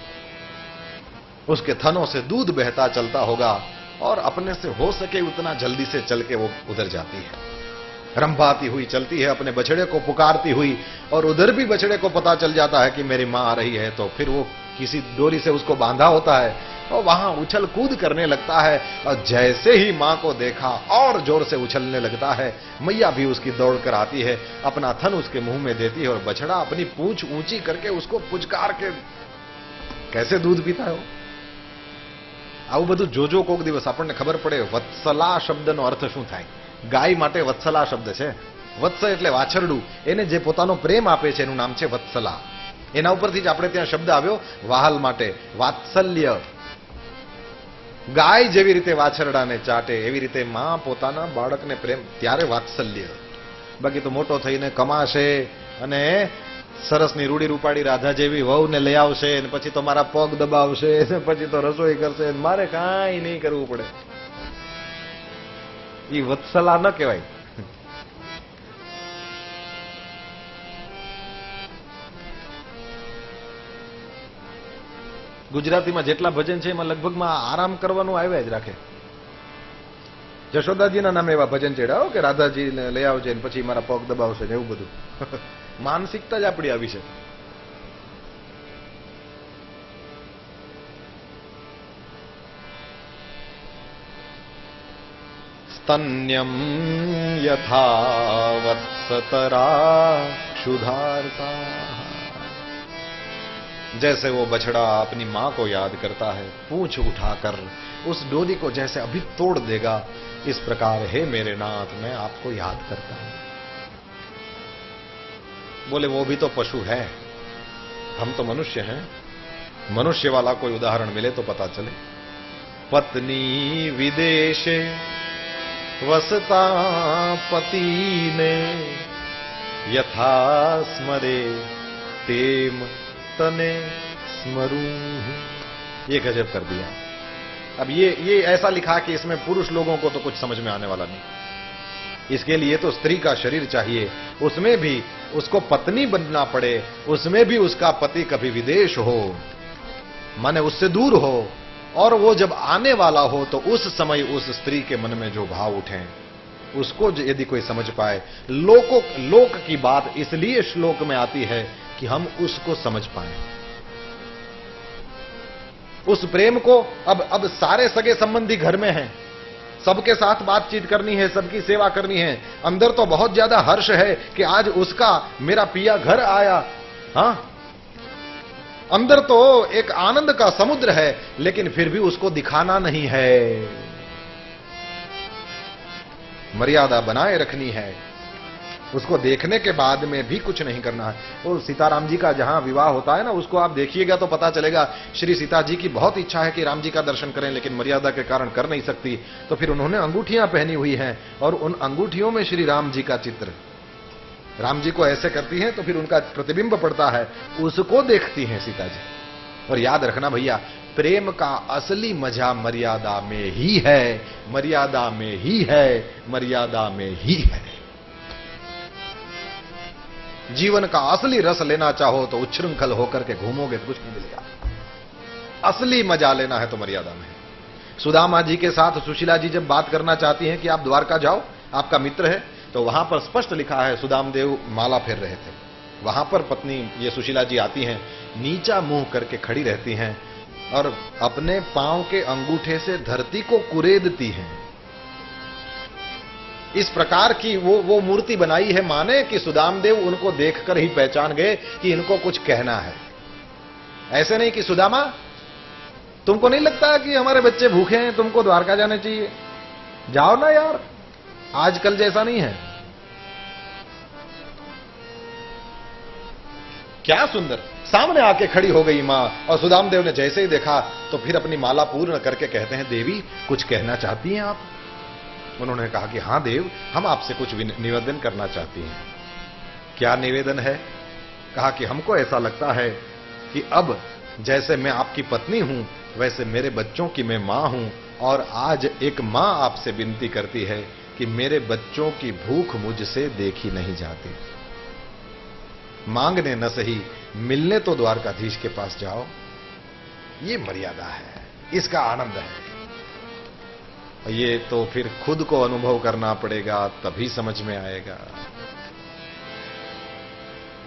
उसके थनों से दूध बहता चलता होगा और अपने से हो सके उतना जल्दी से चल के वो उधर जाती है, रंभाती हुई चलती है, अपने बछड़े को पुकारती हुई, और उधर भी बछड़े को पता चल जाता है कि मेरी मां आ रही है, तो फिर वो किसी डोरी से उसको बांधा होता है और वहां उछल कूद करने लगता है, और जैसे ही मां को देखा और जोर से उछलने लगता है, मैया भी उसकी दौड़ कर आती है, अपना थन उसके मुंह में देती है, और बछड़ा अपनी पूंछ ऊंची करके उसको पुचकार के कैसे दूध पीता है। આવું બધું જોજો કોક દિવસ આપણને ખબર પડે વત્સલા શબ્દનો અર્થ શું થાય। ગાય માટે વત્સલા શબ્દ છે, વત્સ એટલે વાછરડું, એને જે પોતાનો પ્રેમ આપે છે એનું નામ છે વત્સલા। એના ઉપરથી જ આપણે ત્યાં શબ્દ આવ્યો વાહલ માટે વાત્સલ્ય। ગાય જેવી રીતે વાછરડાને ચાટે એવી રીતે માં પોતાના બાળકને પ્રેમ, ત્યારે વાત્સલ્ય। બાકી તો મોટો થઈને કમાશે અને સરસની રૂડી રૂપાડી રાધા જેવી વહુને લઈ આવશે ને પછી તો મારા પગ દબાવશે ને પછી તો રસોઈ કરશે, મારે કાંઈ નહીં કરવું પડે, એ વત્સલા ન કહેવાય। ગુજરાતીમાં જેટલા ભજન છે એમાં લગભગમાં આરામ કરવાનું આવ્યા જ રાખે। જશોદાજીના નામે એવા ભજન ચડ્યા કે રાધાજીને લઈ આવજે ને પછી મારા પગ દબાવશે ને એવું બધું। માનસિકતા જ આપણી આવી છે। स्तन्यम यथा वत्सतरा क्षुधार्ता, जैसे वो बछड़ा अपनी मां को याद करता है, पूंछ उठाकर उस डोरी को जैसे अभी तोड़ देगा, इस प्रकार हे मेरे नाथ मैं आपको याद करता हूं। बोले वो भी तो पशु है, हम तो मनुष्य हैं, मनुष्य वाला कोई उदाहरण मिले तो पता चले। पत्नी विदेशे वसता पति ने यथा स्मरे तेम तने स्मरूं, ये गजब कर दिया। अब ये ऐसा लिखा कि इसमें पुरुष लोगों को तो कुछ समझ में आने वाला नहीं, इसके लिए तो स्त्री का शरीर चाहिए, उसमें भी उसको पत्नी बनना पड़े, उसमें भी उसका पति कभी विदेश हो, माने उससे दूर हो, और वो जब आने वाला हो तो उस समय उस स्त्री के मन में जो भाव उठे उसको यदि कोई समझ पाए। लोक की बात इसलिए श्लोक में आती है कि हम उसको समझ पाए, उस प्रेम को। अब सारे सगे संबंधी घर में हैं, सबके साथ बातचीत करनी है, सबकी सेवा करनी है, अंदर तो बहुत ज्यादा हर्ष है कि आज उसका मेरा पिया घर आया, हाँ, अंदर तो एक आनंद का समुद्र है, लेकिन फिर भी उसको दिखाना नहीं है, मर्यादा बनाए रखनी है। उसको देखने के बाद में भी कुछ नहीं करना है। वो सीताराम जी का जहां विवाह होता है ना, उसको आप देखिएगा तो पता चलेगा श्री सीता जी की बहुत इच्छा है कि राम जी का दर्शन करें, लेकिन मर्यादा के कारण कर नहीं सकती, तो फिर उन्होंने अंगूठियां पहनी हुई हैं और उन अंगूठियों में श्री राम जी का चित्र, राम जी को ऐसे करती हैं तो फिर उनका प्रतिबिंब पड़ता है, उसको देखती हैं सीता जी। और याद रखना भैया, प्रेम का असली मजा मर्यादा में ही है, मर्यादा में ही है, मर्यादा में ही है। जीवन का असली रस लेना चाहो तो उच्छृंखल होकर के घूमोगे तो कुछ नहीं मिलेगा। असली मजा लेना है तो मर्यादा में। सुदामा जी के साथ सुशीला जी जब बात करना चाहती हैं कि आप द्वारका जाओ, आपका मित्र है, तो वहां पर स्पष्ट लिखा है, सुदामदेव माला फेर रहे थे, वहां पर पत्नी ये सुशीला जी आती हैं, नीचा मुंह करके खड़ी रहती हैं और अपने पांव के अंगूठे से धरती को कुरेदती हैं। इस प्रकार की वो मूर्ति बनाई है, माने कि सुदामदेव उनको देखकर ही पहचान गए कि इनको कुछ कहना है। ऐसे नहीं कि सुदामा, तुमको नहीं लगता कि हमारे बच्चे भूखे हैं, तुमको द्वारका जाना चाहिए, जाओ ना यार, आजकल जैसा नहीं है। क्या सुंदर, सामने आके खड़ी हो गई मां, और सुदामदेव ने जैसे ही देखा तो फिर अपनी माला पूर्ण करके कहते हैं, देवी कुछ कहना चाहती हैं आप? उन्होंने कहा कि हां देव, हम आपसे कुछ निवेदन करना चाहती हैं। क्या निवेदन है? कहा कि हमको ऐसा लगता है कि अब जैसे मैं आपकी पत्नी हूं, वैसे मेरे बच्चों की मैं मां हूं, और आज एक मां आपसे विनती करती है कि मेरे बच्चों की भूख मुझसे देखी नहीं जाती। मांगने न सही, मिलने तो द्वारकाधीश के पास जाओ। ये मर्यादा है, इसका आनंद है। ये तो फिर खुद को अनुभव करना पड़ेगा, तभी समझ में आएगा।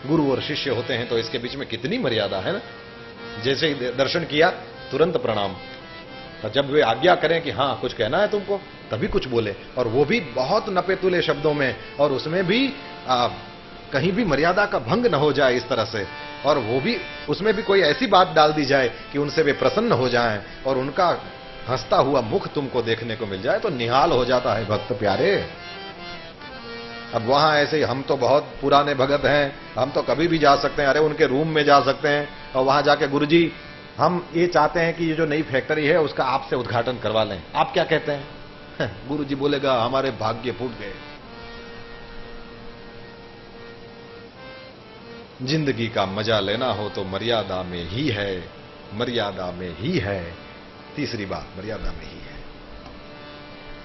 गुरु और शिष्य होते हैं तो इसके बीच में कितनी मर्यादा है ना। जैसे ही दर्शन किया तुरंत प्रणाम, और जब वे आज्ञा करें कि हां कुछ कहना है तुमको, तभी कुछ बोले, और वो भी बहुत नपे-तुले शब्दों में, और उसमें भी कहीं भी मर्यादा का भंग न हो जाए इस तरह से, और वो भी उसमें भी कोई ऐसी बात डाल दी जाए कि उनसे वे प्रसन्न हो जाएं और उनका हंसता हुआ मुख तुमको देखने को मिल जाए, तो निहाल हो जाता है भक्त प्यारे। अब वहां ऐसे ही, हम तो बहुत पुराने भगत हैं, हम तो कभी भी जा सकते हैं, अरे उनके रूम में जा सकते हैं, और वहां जाके गुरुजी हम ये चाहते हैं कि ये जो नई फैक्ट्री है उसका आपसे उद्घाटन करवा लें, आप क्या कहते हैं? गुरुजी बोलेगा हमारे भाग्य फूट गए। जिंदगी का मजा लेना हो तो मर्यादा में ही है, मर्यादा में ही है। तीसरी बात, मर्यादा में ही है।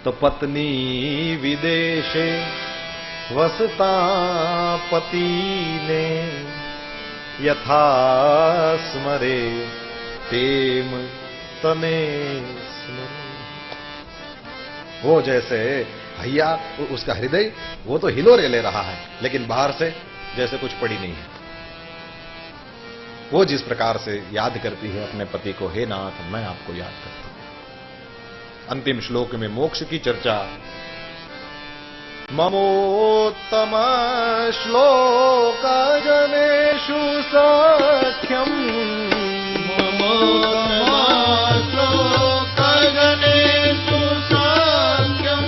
तो पत्नी विदेशे वसता पति ने, यथा स्मरे तेम तने स्मरे। वो जैसे भैया, उसका हृदय वो तो हिलोरे ले रहा है, लेकिन बाहर से जैसे कुछ पड़ी नहीं है। वो जिस प्रकार से याद करती है अपने पति को, हे नाथ मैं आपको याद करता हूं। अंतिम श्लोक में मोक्ष की चर्चा। ममोत्तम श्लोक जनेषु सख्यम, ममोत्तम श्लोक जनेषु सख्यम,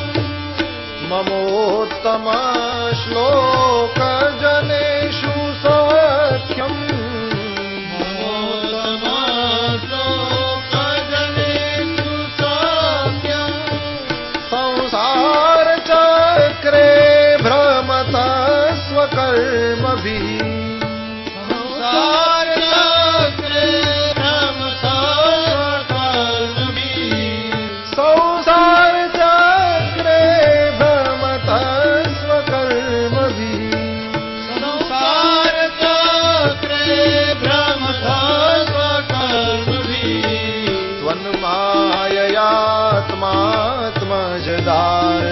ममोत्तम श्लोक जनेषु सख्यम, कर्म भी संसार चक्रे भ्रमता स्वकर्म भी, संसार चक्रे भ्रमता स्वकर्म भी, संसार चक्रे भ्रमता स्वकर्म भी, त्वन्माययात्मात्मजदार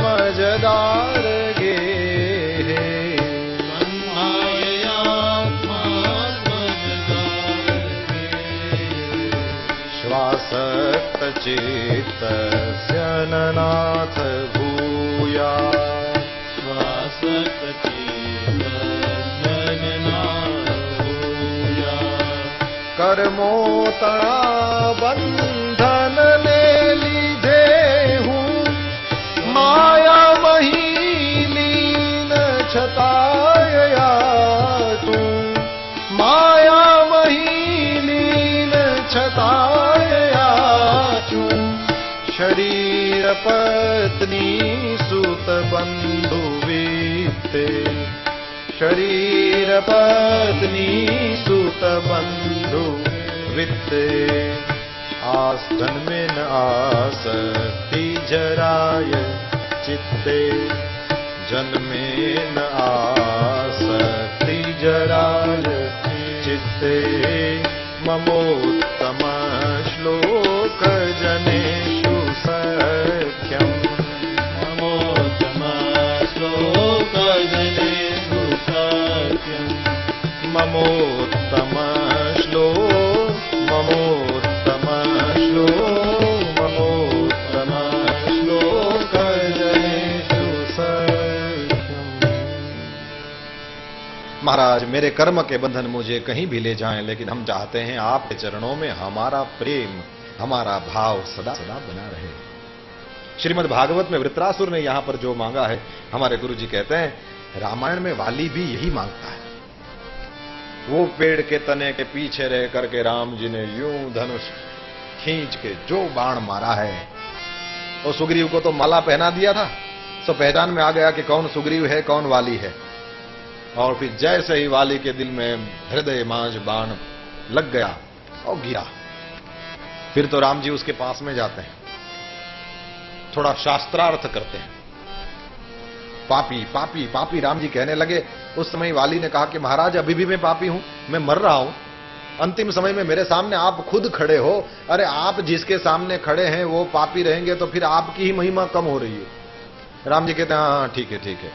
आत्मजदार गे, श्वासक्त चित्तस्य ननाथ भूया, श्वासक्त चित्तस्य ननाथ कर्मो तणा बंधन ने लीधे हूँ माया मही लीन छताया तू माया मही लीन छताया तू शरीर पत्नी सुत बंधु वीते शरीर पत्नी सुत बंधु वित्ते आस्थन में न आसक्ति जराय चित्ते जन्मे न आसक्ति जराय चित्ते ममोत्तम श्लोक जनेषु सख्यम ममोत्तम श्लोक जनेषु सख्यम ममोत्तम श्लोक ममोत्तम श्लोक ममोत्तम श्लोक जनेषु सख्यम। महाराज मेरे कर्म के बंधन मुझे कहीं भी ले जाएं, लेकिन हम चाहते हैं आपके चरणों में हमारा प्रेम हमारा भाव सदा सदा बना रहे। श्रीमद् भागवत में वृत्रासुर ने यहां पर जो मांगा है, हमारे गुरुजी कहते हैं रामायण में वाली भी यही मांगता है। वो पेड़ के तने के पीछे रह करके राम जी ने यूं धनुष खींच के जो बाण मारा है, और सुग्रीव को तो माला पहना दिया था, तो पहचान में आ गया कि कौन सुग्रीव है कौन वाली है। और फिर जैसे ही वाली के दिल में हृदय मांझ बाण लग गया और गिरा, फिर तो राम जी उसके पास में जाते हैं, थोड़ा शास्त्रार्थ करते हैं। पापी पापी पापी राम जी कहने लगे। उस समय वाली ने कहा कि महाराज अभी भी मैं पापी हूं, मैं मर रहा हूं, अंतिम समय में मेरे सामने आप खुद खड़े हो। अरे आप जिसके सामने खड़े हैं वो पापी रहेंगे तो फिर आपकी ही महिमा कम हो रही है। राम जी कहते हैं हाँ ठीक है ठीक है,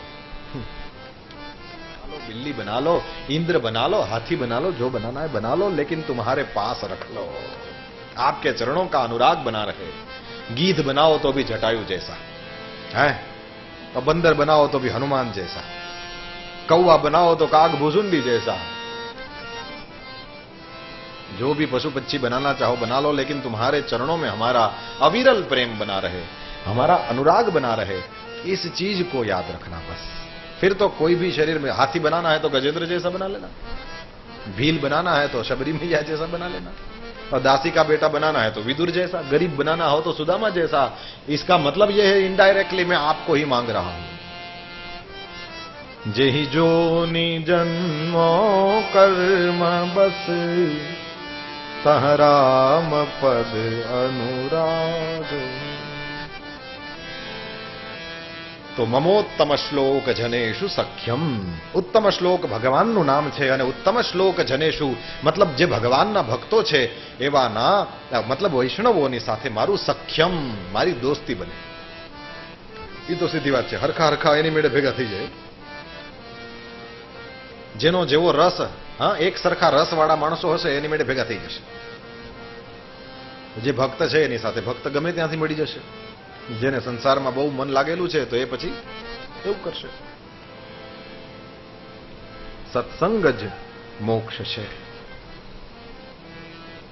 बिल्ली बना लो, इंद्र बना लो, हाथी बना लो, जो बनाना है बना लो, लेकिन तुम्हारे पास रख लो, आपके चरणों का अनुराग बना रहे। गीध बनाओ तो भी जटायु जैसा है, और बंदर बनाओ तो भी हनुमान जैसा, कौवा बनाओ तो काग भुजुंडी जैसा। जो भी पशु पक्षी बनाना चाहो बना लो, लेकिन तुम्हारे चरणों में हमारा अविरल प्रेम बना रहे, हमारा अनुराग बना रहे। इस चीज को याद रखना बस। फिर तो कोई भी शरीर में, हाथी बनाना है तो गजेंद्र जैसा बना लेना, भील बनाना है तो शबरी मैया जैसा बना लेना, और दासी का बेटा बनाना है तो विदुर जैसा, गरीब बनाना हो तो सुदामा जैसा। इसका मतलब यह है इनडायरेक्टली मैं आपको ही मांग रहा हूं। जेहि जोनि जन्मो कर्म बस तह राम पद अनुराग। તો મમોત્તમ શ્લોક જનેષુ સખ્યમ। ઉત્તમ શ્લોક ભગવાનનું નામ છે, અને ઉત્તમ શ્લોક જનેષુ મતલબ જે ભગવાનના ભક્તો છે એવાના મતલબ વૈષ્ણવોની સાથે મારું સખ્યમ, મારી દોસ્તી બને। એ તો સીધી વાત છે, હરખા હરખા એની મેળે ભેગા થઈ જાય। જેનો જેવો રસ, હા એક સરખા રસવાળા માણસો હશે એની મેળે ભેગા થઈ જશે। જે ભક્ત છે એની સાથે ભક્ત ગમે ત્યાંથી મળી જશે। જેને સંસારમાં બહુ મન લાગેલું છે તો એ પછી એવું કરશે। સત્સંગ જ મોક્ષ છે।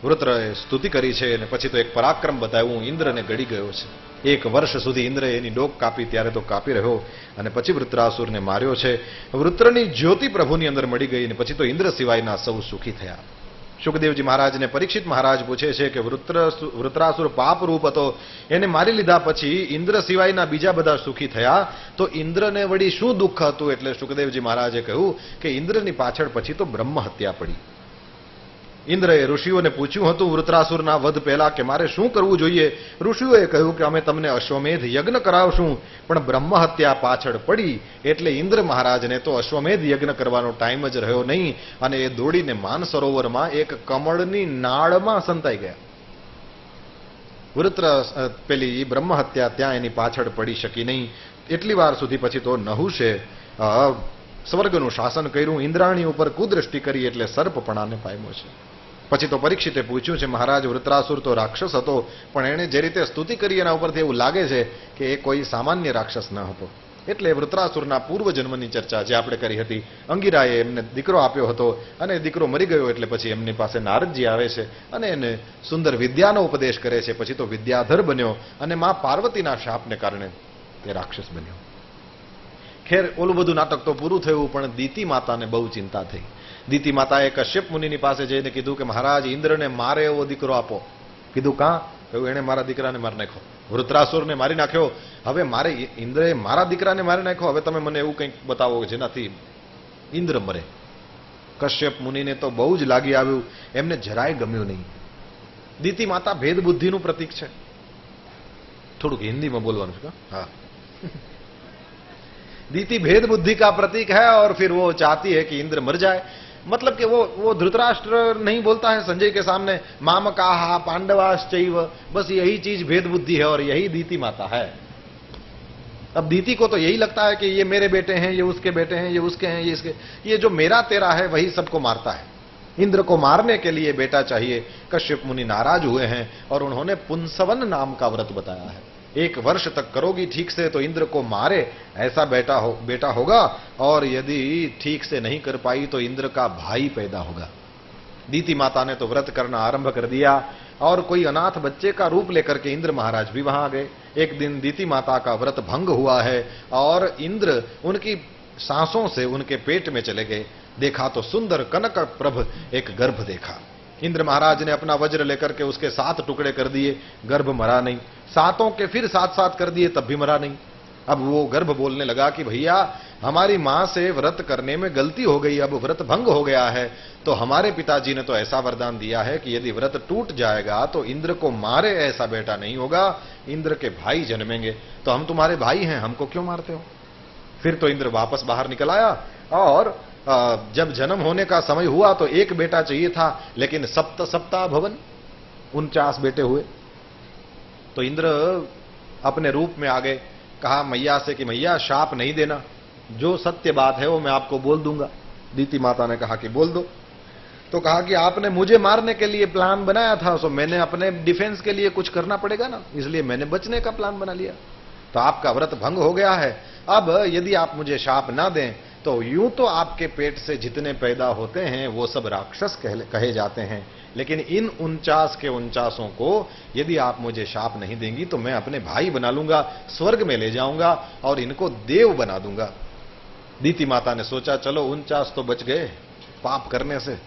વૃત્રએ સ્તુતિ કરી છે અને પછી તો એક પરાક્રમ બતાવ્યું, ઇન્દ્રને ગળી ગયો છે। 1 વર્ષ સુધી ઇન્દ્રએ એની ડોક કાપી, ત્યારે તો કાપી રહ્યો, અને પછી વૃત્રાસુરને માર્યો છે। વૃત્રની જ્યોતિ પ્રભુની અંદર મળી ગઈ, અને પછી તો ઇન્દ્ર સિવાયના સૌ સુખી થયા। સુખદેવજી મહારાજને પરીક્ષિત મહારાજ પૂછે છે કે વૃત્રાસુર પાપ રૂપ હતો, એને મારી લીધા પછી ઇન્દ્ર સિવાયના બીજા બધા સુખી થયા, તો ઇન્દ્રને વળી શું દુઃખ હતું? એટલે સુખદેવજી મહારાજે કહ્યું કે ઇન્દ્રની પાછળ પછી તો બ્રહ્મ હત્યા પડી। ઇન્દ્રએ ઋષિઓને પૂછ્યું હતું વૃત્રાસુરના વધ પહેલા કે મારે શું કરવું જોઈએ? ઋષિઓએ કહ્યું કે અમે તમને અશ્વમેધ યજ્ઞ કરાવશું, પણ બ્રહ્મ હત્યા પાછળ પડી એટલે ઇન્દ્ર મહારાજને તો અશ્વમેધ યજ્ઞ કરવાનો ટાઈમ જ રહ્યો નહીં, અને એ દોડીને માનસરોવરમાં એક કમળની નાળમાં સંતાઈ ગયા। વૃત્ર પેલી બ્રહ્મ હત્યા ત્યાં એની પાછળ પડી શકી નહીં। એટલી વાર સુધી પછી તો નહુશે સ્વર્ગનું શાસન કર્યું, ઇન્દ્રાણી ઉપર કુદ્રષ્ટિ કરી એટલે સર્પપણાને પામ્યો છે। પછી તો પરીક્ષિતે પૂછ્યું છે મહારાજ વૃત્રાસુર તો રાક્ષસ હતો, પણ એણે જે રીતે સ્તુતિ કરી એના ઉપરથી એવું લાગે છે કે એ કોઈ સામાન્ય રાક્ષસ ન હતો। એટલે વૃત્રાસુરના પૂર્વજન્મની ચર્ચા જે આપણે કરી હતી. અંગિરાએ એમને દીકરો આપ્યો હતો અને દીકરો મરી ગયો એટલે પછી એમની પાસે નારદજી આવે છે અને એને સુંદર વિદ્યાનો ઉપદેશ કરે છે. પછી તો વિદ્યાધર બન્યો અને માં પાર્વતીના શાપને કારણે તે રાક્ષસ બન્યો. ખેર ઓલું બધું નાટક તો પૂરું થયું, પણ દીતી માતાને બહુ ચિંતા થઈ. દીતી માતાએ કશ્યપ મુનિની પાસે જઈને કીધું કે મહારાજ ઇન્દ્રને મારે એવો દીકરો આપો. કીધું કાં? કહ્યું એણે મારા દીકરાને મારી નાખ્યો, વૃત્રાસુરને મારી નાખ્યો. હવે મારે ઇન્દ્રએ મારા દીકરાને મારી નાખ્યો, હવે તમે મને એવું કંઈક બતાવો જેનાથી ઇન્દ્ર મરે. કશ્યપ મુનિને તો બહુ જ લાગી આવ્યું, એમને જરાય ગમ્યું નહીં. દીતી માતા ભેદ બુદ્ધિનું પ્રતીક છે. થોડુંક હિન્દીમાં બોલવાનું છે. હા, दीति भेद बुद्धि का प्रतीक है और फिर वो चाहती है कि इंद्र मर जाए. मतलब कि वो धृतराष्ट्र नहीं बोलता है संजय के सामने मामकाहा पांडवाश्चैव, बस यही चीज भेद बुद्धि है और यही दीति माता है. अब दीति को तो यही लगता है कि ये मेरे बेटे हैं, ये उसके बेटे हैं, ये उसके हैं, ये इसके, ये जो मेरा तेरा है वही सबको मारता है. इंद्र को मारने के लिए बेटा चाहिए. कश्यप मुनि नाराज हुए हैं और उन्होंने पुंसवन नाम का व्रत बताया है. 1 वर्ष तक करोगी ठीक से तो इंद्र को मारे ऐसा बेटा होगा, और यदि ठीक से नहीं कर पाई तो इंद्र का भाई पैदा होगा. दीति माता ने तो व्रत करना आरंभ कर दिया और कोई अनाथ बच्चे का रूप लेकर के इंद्र महाराज भी वहां आ गए. एक दिन दीति माता का व्रत भंग हुआ है और इंद्र उनकी सांसों से उनके पेट में चले गए. देखा तो सुंदर कनक प्रभ एक गर्भ देखा. इंद्र महाराज ने अपना वज्र लेकर के उसके 7 टुकड़े कर दिए, गर्भ मरा नहीं. 7 के फिर 7 कर दिए, तब भी मरा नहीं. अब वो गर्भ बोलने लगा कि भैया हमारी मां से व्रत करने में गलती हो गई, अब व्रत भंग हो गया है, तो हमारे पिताजी ने तो ऐसा वरदान दिया है कि यदि व्रत टूट जाएगा तो इंद्र को मारे ऐसा बेटा नहीं होगा, इंद्र के भाई जन्मेंगे. तो हम तुम्हारे भाई हैं, हमको क्यों मारते हो? फिर तो इंद्र वापस बाहर निकल आया और जब जन्म होने का समय हुआ तो 1 बेटा चाहिए था, लेकिन सप्ता भवन 49 बेटे हुए. तो इंद्र अपने रूप में आ गए. कहा मैया से कि मैया शाप नहीं देना, जो सत्य बात है वो मैं आपको बोल दूंगा. दीति माता ने कहा कि बोल दो. तो कहा कि आपने मुझे मारने के लिए प्लान बनाया था, सो मैंने अपने डिफेंस के लिए कुछ करना पड़ेगा ना, इसलिए मैंने बचने का प्लान बना लिया. तो आपका व्रत भंग हो गया है. अब यदि आप मुझे शाप ना दें तो यूं तो आपके पेट से जितने पैदा होते हैं वो सब राक्षस कहे जाते हैं, लेकिन इन 49 के 49 को यदि आप मुझे शाप नहीं देंगी तो मैं अपने भाई बना लूंगा, स्वर्ग में ले जाऊंगा और इनको देव बना दूंगा. दीति माता ने सोचा चलो 49 तो बच गए पाप करने से.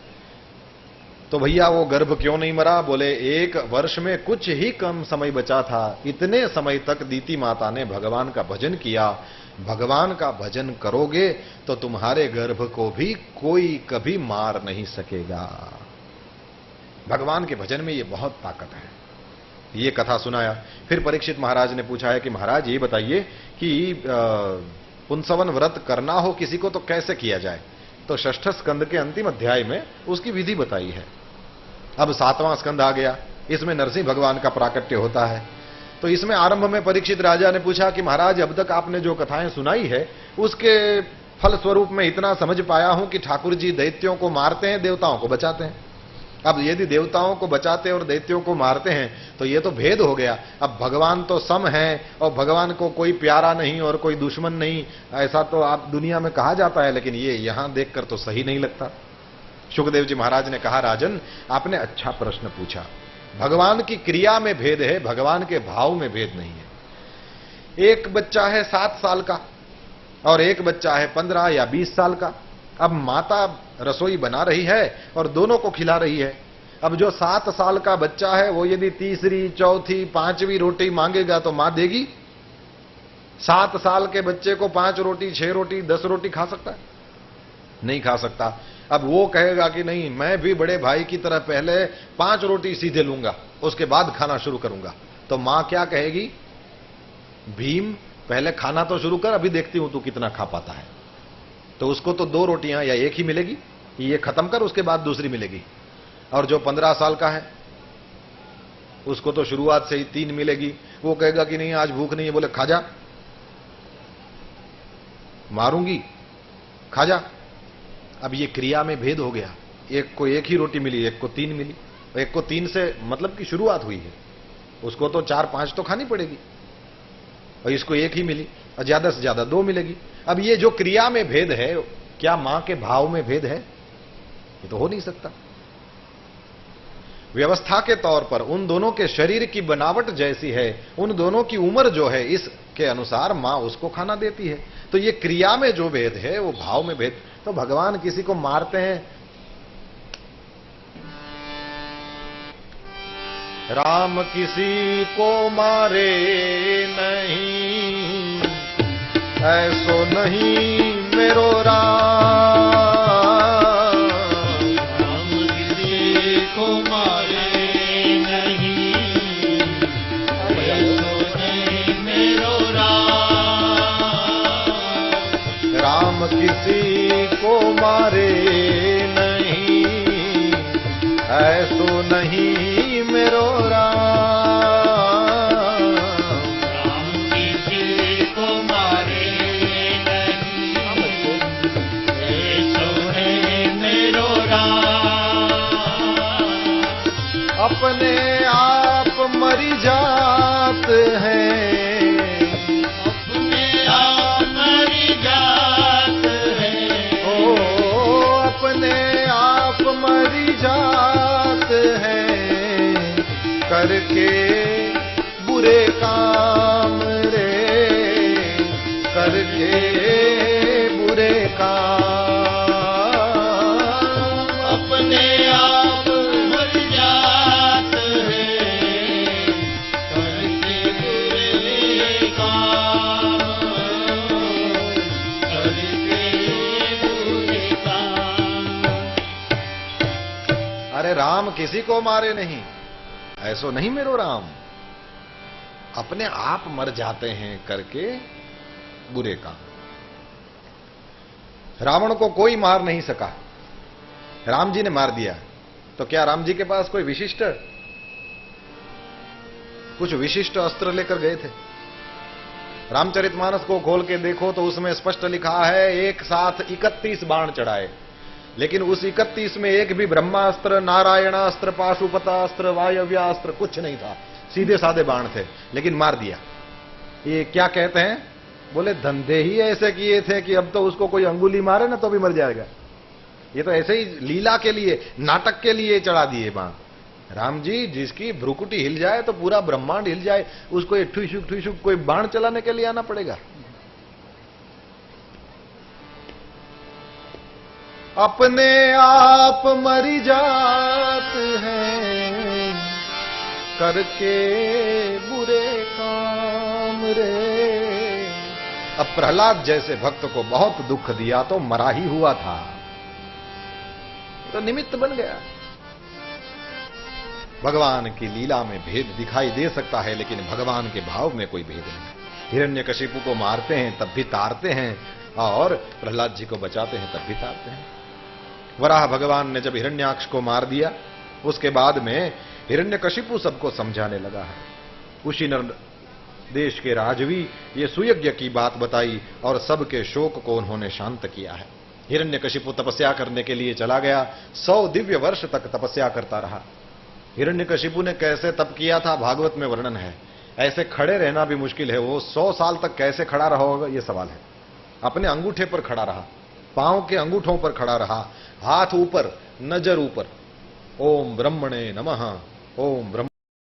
तो भैया वो गर्भ क्यों नहीं मरा? बोले 1 वर्ष में कुछ ही कम समय बचा था, इतने समय तक दीति माता ने भगवान का भजन किया. भगवान का भजन करोगे तो तुम्हारे गर्भ को भी कोई कभी मार नहीं सकेगा. भगवान के भजन में ये बहुत ताकत है. ये कथा सुनाया. फिर परीक्षित महाराज ने पूछा है कि महाराज ये बताइए कि पुंसवन व्रत करना हो किसी को तो कैसे किया जाए? तो 6ठ स्कंद के अंतिम अध्याय में उसकी विधि बताई है. अब 7वां स्कंद आ गया, इसमें नरसिंह भगवान का प्राकट्य होता है. तो इसमें आरंभ में परीक्षित राजा ने पूछा कि महाराज अब तक आपने जो कथाएं सुनाई है उसके फल स्वरूप में इतना समझ पाया हूं कि ठाकुर जी दैत्यों को मारते हैं, देवताओं को बचाते हैं. अब यदि देवताओं को बचाते और दैत्यों को मारते हैं तो ये तो भेद हो गया. अब भगवान तो सम है और भगवान को कोई प्यारा नहीं और कोई दुश्मन नहीं, ऐसा तो आप दुनिया में कहा जाता है, लेकिन ये यहां देखकर तो सही नहीं लगता. सुखदेव जी महाराज ने कहा राजन आपने अच्छा प्रश्न पूछा. भगवान की क्रिया में भेद है, भगवान के भाव में भेद नहीं है. एक बच्चा है 7 साल का और एक बच्चा है 15 या 20 साल का. अब माता रसोई बना रही है और दोनों को खिला रही है. अब जो 7 साल का बच्चा है वो यदि तीसरी, चौथी, 5वीं रोटी मांगेगा तो मां देगी? 7 साल के बच्चे को 5 रोटी, 6 रोटी, 10 रोटी खा सकता है? नहीं खा सकता. अब वो कहेगा कि नहीं मैं भी बड़े भाई की तरह पहले 5 रोटी सीधे लूंगा, उसके बाद खाना शुरू करूंगा. तो मां क्या कहेगी? भीम पहले खाना तो शुरू कर, अभी देखती हूं तू कितना खा पाता है. तो उसको तो 2 रोटियां या 1 ही मिलेगी, ये खत्म कर उसके बाद दूसरी मिलेगी. और जो 15 साल का है उसको तो शुरुआत से ही 3 मिलेगी. वो कहेगा कि नहीं आज भूख नहीं है. बोले खा जा, मारूंगी, खा जा. अब ये क्रिया में भेद हो गया. एक को 1 ही रोटी मिली, एक को 3 मिली. एक को 3 से मतलब की शुरुआत हुई है, उसको तो 4-5 तो खानी पड़ेगी और इसको 1 ही मिली. और ज्यादा से ज्यादा 2 मिलेगी। अब ये जो क्रिया में भेद है, क्या मां के भाव में भेद है? ये तो हो नहीं सकता। व्यवस्था के तौर पर उन दोनों के शरीर की बनावट जैसी है, उन दोनों की उम्र जो है, इसके अनुसार मां उसको खाना देती है। तो ये क्रिया में जो भेद है वो भाव में भेद। तो भगवान किसी को मारते हैं, राम किसी को मारे नहीं, ऐसो नहीं मेरो राम। राम किसी को मारे नहीं, ऐसो नहीं मेरो राम। राम किसी को मारे नहीं, ऐसो नहीं मेरो राम। राम किसी को मारे नहीं, ऐसो है मेरो राम। अपने आप मरी जात हैं, अपने आप मरी जात है। ओ अपने आप मरी जात हैं, करके बुरे काम रे, करके बुरे काम। अपने आप मर जात है, करके बुरे काम, करके बुरे काम। अरे राम किसी को मारे नहीं, ऐसो नहीं मेरो राम। अपने आप मर जाते हैं करके बुरे काम। रावण को कोई मार नहीं सका, राम जी ने मार दिया। तो क्या राम जी के पास कोई विशिष्ट, कुछ विशिष्ट अस्त्र लेकर गए थे? रामचरितमानस को खोल के देखो तो उसमें स्पष्ट लिखा है एक साथ 31 बाण चढ़ाए, लेकिन उस 31 में एक भी ब्रह्मास्त्र, नारायणास्त्र, पाशुपतास्त्र, वायव्यास्त्र कुछ नहीं था। सीधे साधे बाण थे, लेकिन मार दिया। ये क्या कहते हैं? बोले धंधे ही ऐसे किए थे कि अब तो उसको कोई अंगुली मारे ना तो भी मर जाएगा। ये तो ऐसे ही लीला के लिए, नाटक के लिए चढ़ा दिए बाण। राम जी जिसकी भ्रुकुटी हिल जाए तो पूरा ब्रह्मांड हिल जाए, उसको ये ठुशुक कोई बाण चलाने के लिए आना पड़ेगा। अपने आप मरी जात हैं, करके बुरे काम रे। अब प्रहलाद जैसे भक्त को बहुत दुख दिया तो मरा ही हुआ था, तो निमित्त बन गया। भगवान की लीला में भेद दिखाई दे सकता है, लेकिन भगवान के भाव में कोई भेद नहीं। हिरण्यकशिपु को मारते हैं तब भी तारते हैं, और प्रहलाद जी को बचाते हैं तब भी तारते हैं। वराह भगवान ने जब हिरण्याक्ष को मार दिया, उसके बाद में हिरण्यकशिपु सबको समझाने लगा है। कुशीनर देश के राजवी ये सुयज्ञ की बात बताई और सबके शोक को उन्होंने शांत किया है। हिरण्यकशिपु तपस्या करने के लिए चला गया, 100 दिव्य वर्ष तक तपस्या करता रहा। हिरण्यकशिपु ने कैसे तप किया था भागवत में वर्णन है। ऐसे खड़े रहना भी मुश्किल है, वो 100 साल तक कैसे खड़ा रहा होगा ये सवाल है। अपने अंगूठे पर खड़ा रहा, पांव के अंगूठों पर खड़ा रहा, हाथ ऊपर, नजर ऊपर। ओम ब्रह्मणे नमः, ओम ब्रह्म